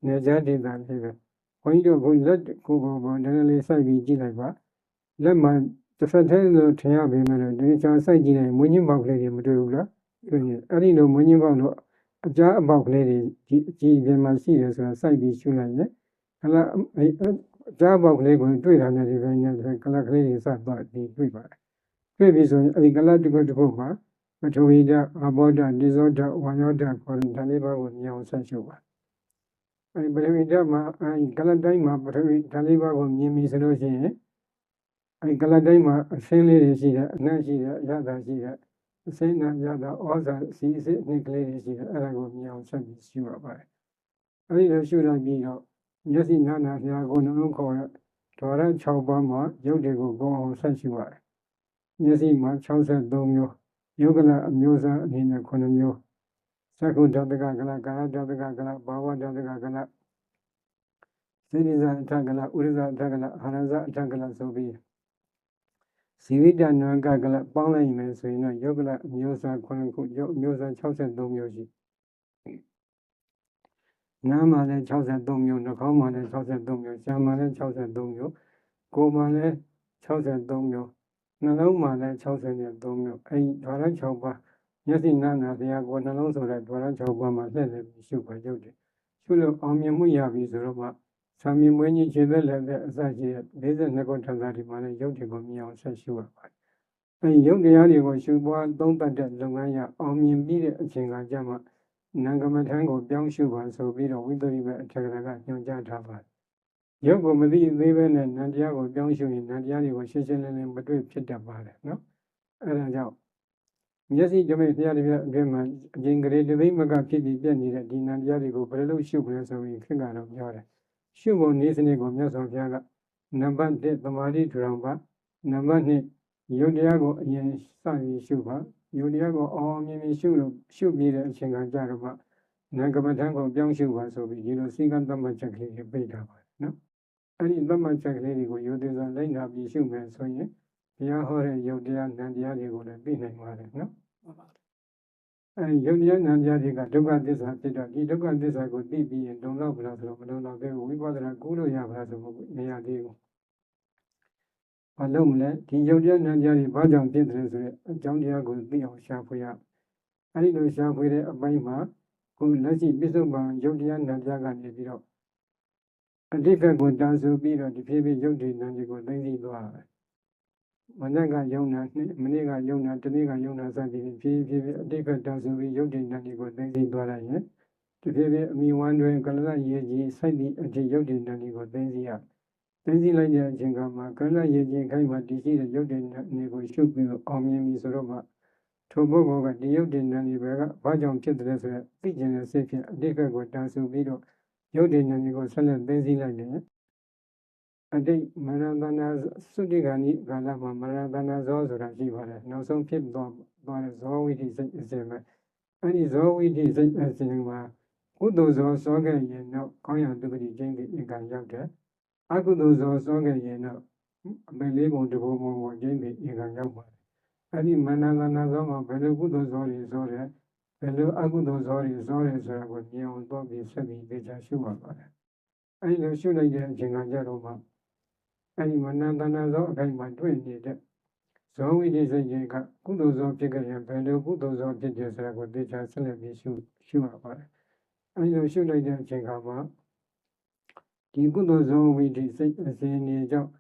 နေကြားဒေတာလေးပဲဘုန်းကြီးတို့ကလက်ကိုယ်ပေါ်နည်းနည်းလေးစိုက်ပြီးကြည့်လိုက်ပါလက်မှာတစ်ဖက်တည်းလို့ထင်ရပေမဲ့လို့ဒီချာစိုက်ကြည့်လိုက်မွေးညင်းပေါက်ကလေးတွေမတွေ့ဘူးလားတွေ့ရင်အဲ့ဒီလိုမွေးညင်းပေါက်လို့အကြားအပေါက်ကလေးတွေဒီအကြည့်ပြင်မှာရှိတယ်ဆိုတာစိုက်ပြီးရှုလိုက်ရင်ကလအကြားအပေါက်ကလေးကိုတွေ့တာနဲ့ဒီပိုင်းနဲ့ကလကလေးတွေစသွားပြီးတွေ့ပါတယ် တွေ့ပြီဆိုရင်အဲဒီကလတစ်ခုတစ်ခုမှာပထဝီဓာတ်အာဘောဓာတ်ဒီဇောဓာတ်ဝါယောဓာတ်ခေါ်တဲ့ဓာတ်လေးပါးကိုမြင်အောင်ဆက်ရှုပါအဲဒီပထဝီဓာတ်မှာအဲဒီကလတိုင်းမှာပထဝီဓာတ်လေးပါးကိုမြင်ပြီဆိုလို့ရှိရင်အဲဒီကလတိုင်းမှာအဆင်းလေးတွေရှိတယ်အနက်ရှိတယ်အရသာရှိတယ်အစိမ့်နဲ့ရတာဩဇာစီအစစ်အနှစ်ကလေးတွေရှိတယ်အဲ့ဒါကိုမြင်အောင်ဆက်ပြီးရှုရပါတယ်အဲဒီလိုရှုလိုက်ပြီးတော့မျက်စိနာနာလျှာကိုနှလုံးခေါ်တဲ့ဓဝရ6ပါးမှာရုပ်တွေကိုကိုယ်အောင်ဆက်ရှုရတယ်မျက်စိမှာ63မျိုးယုတ်ကလအမျိုးအစားအနေနဲ့9မျိုးသက္ကုဓာတကကလကာယဓာတကကလဘာဝဓာတကကလစိတ္တိဇအထကလဥရဇအထကလအာရဇအထကလဆိုပြီးဇီဝိတနံကကလပေါင်းလိုက်မယ်ဆိုရင်တော့ယုတ်ကလအမျိုးအစား9ခုယုတ်အမျိုးအစား63မျိုးရှိနားမှာလည်း63မျိုးနှာခေါင်းမှာလည်း63မျိုးရှားမှာလည်း63မျိုးကိုယ်မှာလည်း63မျိုးနှလုံးမှာလည်း63မျိုးအဲဒီဓာရ6ပါးမျက်စိနားနာတရားကိုနှလုံးဆိုတဲ့ဓာရ6ပါးမှာလှည့်လည်ပြီးရှုပါရုပ်တယ်ရှုလို့အောင်မြင်မှုရပြီဆိုတော့မှသာမင်မွေးကြီးခြေသက်လည်းတဲ့အစရှိတဲ့42ခုထပ်သားဒီမှာလည်းရုပ်တွေကိုမြင်အောင်ဆက်ရှုရပါတယ်အဲဒီရုပ်တရားတွေကိုရှုပွားသုံးသပ်တဲ့လုပ်ငန်းရအောင်မြင်ပြီးတဲ့အချိန်ကကြမှာနာဂမထံကိုပြောင်းရှုပါဆိုပြီးတော့ဝိသုရိမေအထက်ကကညွှန်ကြားထားပါတယ်ရုပ်ကိုမသိသေးပဲနဲ့နံတရားကိုပြောင်းရှုရင်နံတရားတွေကိုရှင်းရှင်းလင်းလင်းမတွေ့ဖြစ်တတ်ပါတယ်နော်အဲဒါကြောင့်မျက်စိကြမိတ်တရားတွေအတွင်းမှာအကျဉ်းကလေးတသိမ့်မကဖြစ်ပြီးပြည့်နေတဲ့ဒီနံတရားတွေကိုဘယ်လိုရှုလဲဆိုပြီးခင်ကတော့ပြောတယ်ရှုဖို့နည်းစနစ်ကိုမြတ်စွာဘုရားကနံပါတ်1သမာဓိထူထောင်ပါနံပါတ်2ယုတ်တရားကိုအရင်စပြီးရှုပါယုတ်တရားကိုအောင်မြင်မြင်ရှုပြီးတဲ့အချိန်ကကြတော့မှနာဂမထံကိုပြောင်းရှုပါဆိုပြီးဒီလိုစိကံသမတ်ချက်ကလေးတွေပြထားပါတယ်နော်အဲ့ဒီသမတ်ချက်ကလေးတွေကိုယုတ်တရားလိုက်နာပြီးရှုမယ်ဆိုရင်ဘုရားဟောတဲ့ယုတ်တရားနံတရားတွေကိုလည်းသိနိုင်ပါတယ်နော်အဲဒီယုတ်တရားနံတရားတွေကဒုက္ခသစ္စာဖြစ်တော့ဒီဒုက္ခသစ္စာကိုသိပြီးရင်လုံလောက်ပါလားဆိုတော့မလုံလောက်သေးဘူးဝိပဿနာကူးလို့ရပါလားဆိုတော့မရသေးဘူးဘာလို့မလဲဒီယုတ်တရားနံတရားတွေဘာကြောင့်ဖြစ်တယ်ဆိုတဲ့အကြောင်းတရားကိုသိအောင်ရှာဖွေရအဲဒီလိုရှာဖွေတဲ့အပိုင်းမှာခုလက်ရှိပြစ္ဆုတ်ပံယုတ်တရားနံတရားကနေပြီးတော့အတိတ်ဘက်ကိုတာဆူပြီးတော့ဒီဖြည်းဖြည်းယုတ်တည်နံတွေကိုသိသိသွားတယ်မနက်ကယုံနာမနေ့ကယုံနာတနေ့ကယုံနာစသည်ဖြည်းဖြည်းအတိတ်ဘက်တာဆူပြီးယုတ်တည်နံတွေကိုသိသိသွားလိုက်ရင်ဒီဖြည်းဖြည်းအမိဝမ်းတွင်ကလလရေကြီးစိုက်သည့်အထိယုတ်တည်နံတွေကိုသိသိရသိသိလိုက်တဲ့အချိန်ကမှကလလရေကြီးခိုင်းမှတည်ရှိတဲ့ယုတ်တည်နံတွေကိုရှုပြီးတော့အောင်မြင်ပြီဆိုတော့မှထိုပုဂ္ဂိုလ်ကဒီယုတ်တည်နံတွေဘကဘာကြောင့်ဖြစ်တယ်ဆိုတော့သိကျင်တဲ့စိတ်ဖြင့်အတိတ်ဘက်ကိုတာဆူပြီးတော့ယုတ်တည်နံတွေကိုဆက်လက်သိသိလိုက်တယ်အတိတ်မရဏနာသုတိဂာနိကာလမှာမရဏနာဇောဆိုတာရှိပါတယ်နောက်ဆုံးဖြစ်သွားတဲ့ဇောဝိတိစိတ်အစဉ်ပဲအဲ့ဒီဇောဝိတိစိတ်အစဉ်မှာကုသိုလ်ဇောစောခဲ့ရင်တော့ကောင်းရာဒုက္ခတိကျင့်ပြီးအကံရောက်တယ်အကုသိုလ်ဇောစောခဲ့ရင်တော့အပေလေးပုံတစ်ပုံပုံကျင့်ပြီးအကံရောက်ပါတယ်အဲ့ဒီမရဏနာဇောမှာဘယ်လိုကုသိုလ်ဇောတွေဇောတယ်ဘယ်လိုအကုသိုလ်ဇောတွေဇောတယ်ဆိုတာကိုမြင်အောင်တော့ပြီးဆက်ပြီးသိချရှုပါပါတယ်အဲ့ဒီလိုရှုလိုက်တဲ့အချိန်ကကြတော့မှအဲ့ဒီမနတနာဇောအခိုင်မှာတွေ့နေတဲ့ဇောဝိတိစိတ်ကြီးကကုသိုလ်ဇောဖြစ်ခဲ့ရင်ဘယ်လိုကုသိုလ်ဇောဖြစ်တယ်ဆိုတာကိုသိချဆက်လက်ပြီးရှုရပါတယ်အဲ့ဒီလိုရှုလိုက်တဲ့အချိန်ကမှဒီကုသိုလ်ဇောဝိတိစိတ်အစဉ်နေကြောင့်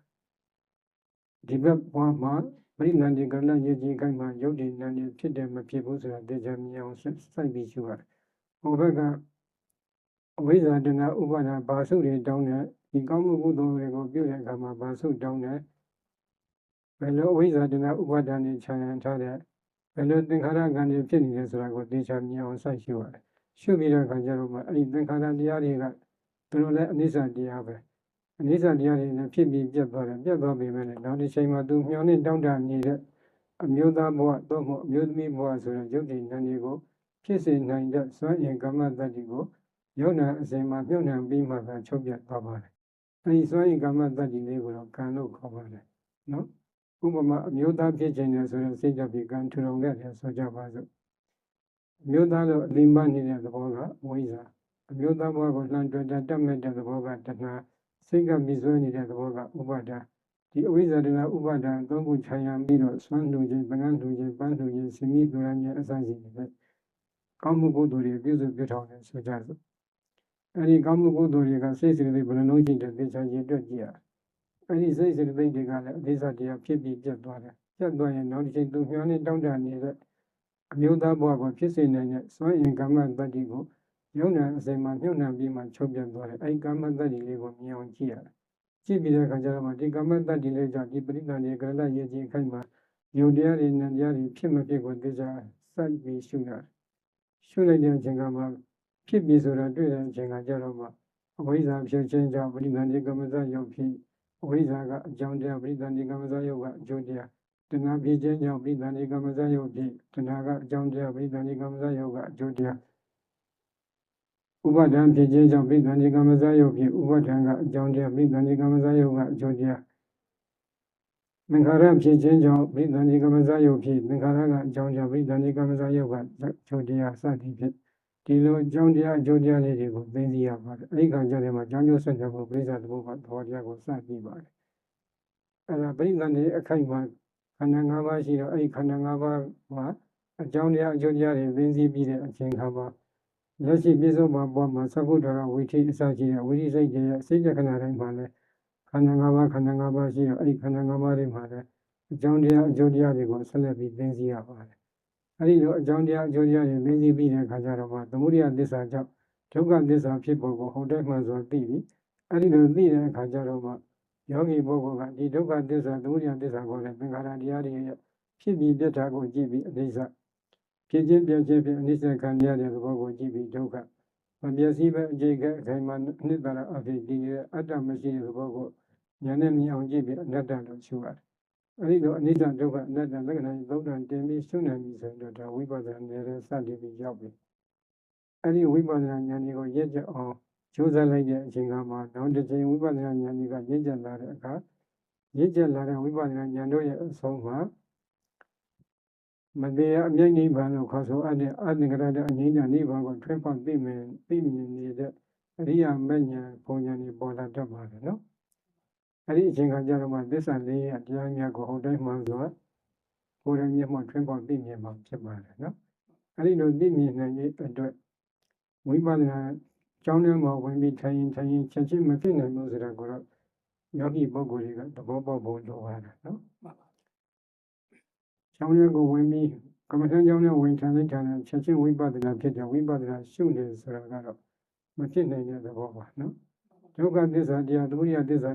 ဒီဘက်ဘဝမှာပရိသန္တိကလရေကြီးခိုင်မှာယုတ်တည်နံနေဖြစ်တယ်မဖြစ်ဘူးဆိုတာသိချမြင်အောင်စိုက်ပြီးရှုရတယ်ဟိုဘက်ကအဝိဇ္ဇာတဏှာဥပါဒာဘာစုတွေတောင်းတဲ့ဒီကောင်းမှုကုသိုလ်တွေကိုပြုတဲ့အခါမှာဘာစုတောင်းတဲ့ဘယ်လိုအဝိဇ္ဇာတဏှာဥပါဒာနဲ့ခြံရံထားတဲ့ဘယ်လိုသင်္ခါရကံတွေဖြစ်နေလဲဆိုတာကိုသိချမြင်အောင်စိုက်ရှုရတယ်ရှုပြီးတဲ့အခါကျတော့မှအဲ့ဒီသင်္ခါရတရားတွေကသူတို့လည်းအနိစ္စတရားပဲအနိစ္စတရားတွေနဲ့ဖြစ်ပြီးပြတ်သွားတယ်ပြတ်သွားပြီမဲ့နောက်တစ်ချိန်မှာသူမျောနေတောင်းတနေတဲ့အမျိုးသားဘဝသို့မဟုတ်အမျိုးသမီးဘဝဆိုတဲ့ယုတ်တည်နံတွေကိုဖြစ်စေနိုင်တဲ့စွမ်းအင်ကမ္မတ္တိကိုယုံနာအစဉ်မှာမြုပ်နှံပြီးမှသာချုပ်ပြတ်သွားပါတယ်အဲဒီစွမ်းအင်ကမ္မတ္တိလေးကိုတော့ကံလို့ခေါ်ပါတယ်နော်ဥပမာအမျိုးသားဖြစ်ခြင်းနဲ့ဆိုရင်စိတ်ကြပြီးကံထူထောင်ခဲ့တယ်ဆိုကြပါစို့အမျိုးသားလို့အလိမ္မာနေတဲ့သဘောကအဝိဇ္ဇာအမျိုးသားဘဝကိုလှမ်းတွေ့တတ်မဲ့တဲ့သဘောကတဏှာစိတ်ကမိဆွဲနေတဲ့သဘောကဥပါဒာဒီအဝိဇ္ဇာတဏှာဥပါဒာသုံးခုခြံရံပြီးတော့စွမ်းလူခြင်းပငန်းလူခြင်းပန်းလူခြင်းစင်ကြီးလူရမ်းခြင်းအစရှိနေတဲ့ကောင်းမှုကုသိုလ်တွေပြုစုပြုထောင်တယ်ဆိုကြစို့အဲဒီကောင်းမှုကုသိုလ်တွေကစိတ်စိတ်တွေဘယ်နှလုံးရှိတဲ့သေချာရည်တွက်ကြည့်ရအဲဒီစိတ်စိတ်တွေကလည်းအသေးစိတ်တရားဖြစ်ပြီးပြတ်သွားတယ် ပြတ်သွားရင်နောက်တစ်ချိန်သူမျောနေတောင်းတနေတဲ့အမျိုးသားဘဝကိုဖြစ်စေနိုင်တဲ့စွမ်းအင်ကမ္မတတ္တိကိုယုံနာအစဉ်မှာမြုပ်နှံပြီးမှချုပ်ပြတ်သွားတယ်အဲဒီကမ္မတတ္တိလေးကိုမြင်အောင်ကြည့်ရတယ်ကြည့်ပြီးတဲ့အခါကျတော့ဒီကမ္မတတ္တိလေးကြောင့်ဒီပရိသန္တိကရဏရေကြီးခိုက်မှာယုံတရားတွေနဲ့တရားတွေဖြစ်မဖြစ်ကိုသိကြစိုက်ပြီးရှုရတယ်ရှုလိုက်တဲ့အချိန်ကမှဖြစ်ပြီးဆိုတာတွေ့တဲ့အချိန်ကကြတော့မှအဝိဇ္ဇာဖြစ်ခြင်းကြောင့်ပရိသန္တိကမ္မဇယုတ်ဖြစ်အဝိဇ္ဇာကအကြောင်းတရားပရိသန္တိကမ္မဇယုတ်ကအကျိုးတရားတဏှာဖြစ်ခြင်းကြောင့်ပရိသန္တိကမ္မဇယုတ်ဖြစ်တဏှာကအကြောင်းတရားပရိသန္တိကမ္မဇယုတ်ကအကျိုးတရားဥပါဒံဖြစ်ခြင်းကြောင့်ပရိသန္တိကမ္မဇယုတ်ဖြစ်ဥပါဒံကအကြောင်းတရားပရိသန္တိကမ္မဇယုတ်ကအကျိုးတရားသင်္ခါရဖြစ်ခြင်းကြောင့်ပရိသန္တိကမ္မဇယုတ်ဖြစ်သင်္ခါရကအကြောင်းတရားပရိသန္တိကမ္မဇယုတ်ကအကျိုးတရားစသည်ဖြင့်ဒီလိုအကြောင်းတရားအကျိုးတရားလေးတွေကိုသိသိရပါတယ်အဲဒီခါကျရင်မှကြောင်းကျိုးဆက်ကြဖို့ပြိဿသဘောကသဘောတရားကိုစသိပါတယ်အဲဒါပရိသန္တိအခိုက်မှာခန္ဓာ၅ပါးရှိတော့အဲဒီခန္ဓာ၅ပါးမှာအကြောင်းတရားအကျိုးတရားတွေသိသိပြီးတဲ့အချိန်ခါမှာလက်ရှိပြစ္ဆုတ်မှာပေါ်မှာသက္ကုတ္တရဝိထိအစရှိတဲ့ဝိထိစိတ်တွေရဲ့စိတ်ကြခဏတိုင်းမှာလည်းခန္ဓာ၅ပါးရှိတော့အဲဒီခန္ဓာ၅ပါးတွေမှာလည်းအကြောင်းတရားအကျိုးတရားတွေကိုဆက်လက်ပြီးသိသိရပါတယ်အဲဒီလိုအကြောင်းတရားအကျိုးတရားတွေသိသိပြီးတဲ့အခါကျတော့မှသမုဒိယသစ္စာကြောင့်ဒုက္ခသစ္စာဖြစ်ပေါ်ကိုဟုတ်တယ်မှန်စွာသိပြီအဲဒီလိုသိတဲ့အခါကျတော့မှယောဂီပုဂ္ဂိုလ်ကဒီဒုက္ခသစ္စာသမုဒိယသစ္စာကိုလည်းသင်္ခါရတရားတွေရဲ့ဖြစ်ပြီးပြတ်တာကိုကြည့်ပြီးအနိစ္စဖြစ်ခြင်းပြည့်ခြင်းဖြင့်အနိစ္စခံရတဲ့သဘောကိုကြည့်ပြီးဒုက္ခမပြည့်စည်ပဲအခြေခံအခိုင်မှာအနိတ္တရအဖြစ်ဒီအတ္တမရှိတဲ့သဘောကိုဉာဏ်နဲ့မြင်အောင်ကြည့်ပြီးအနတ္တလို့ရှုရတယ်အဲဒီလိုအနိစ္စဒုက္ခအနတ္တလက္ခဏာသုံးဌာန်တင်ပြီးရှုနိုင်ပြီဆိုတော့ဒါဝိပဿနာနယ်စတင်ပြီးရောက်ပြီအဲဒီဝိပဿနာဉာဏ်ကိုရင့်ကျက်အောင်ကြိုးစားလိုက်တဲ့အချိန်ကမှနောက်တစ်ချိန်ဝိပဿနာဉာဏ်ကရင့်ကျက်လာတဲ့အခါရင့်ကျက်လာတဲ့ဝိပဿနာဉာဏ်တို့ရဲ့အဆုံးမှာမတရားအမြင့်နိဗ္ဗာန်လို့ခေါ်ဆိုအပ်တဲ့အသင်္ကရတဲ့အငြိမ့်တဲ့နိဗ္ဗာန်ကိုထွန်းပေါက်သိမြင်နေတဲ့အရိယာမဉ္ဇဉ်ပုံဉာဏ်တွေပေါ်လာတတ်ပါတယ်နော်အဲ့ဒီအချိန်ခါကျတော့မှသစ္စာလေးရတရားများကိုဟုတ်တိုင်းမှန်စွာကိုယ်တိုင်မျက်မှောက်ထွန်းပေါက်သိမြင်မှာဖြစ်ပါတယ်နော်အဲ့ဒီလိုသိမြင်နိုင်တဲ့အတွက်ဝိပဿနာကျောင်းထဲမှာဝင်ပြီးထိုင်ရင်ချက်ချင်းမဖြစ်နိုင်ဘူးဆိုတာကိုတော့ယောဂီပုဂ္ဂိုလ်တွေကသဘောပေါက်ဖို့လိုပါတယ်နော်ကျောင်းထဲကိုဝင်ပြီးကမ္မထမ်းကျောင်းထဲဝင်ထိုင်လိုက်တာနဲ့ချက်ချင်းဝိပဿနာဖြစ်တယ်ဝိပဿနာရှုနေဆိုတာကတော့မဖြစ်နိုင်တဲ့သဘောပါနော်ဒုက္ခသစ္စာတရားသမုဒယသစ္စာ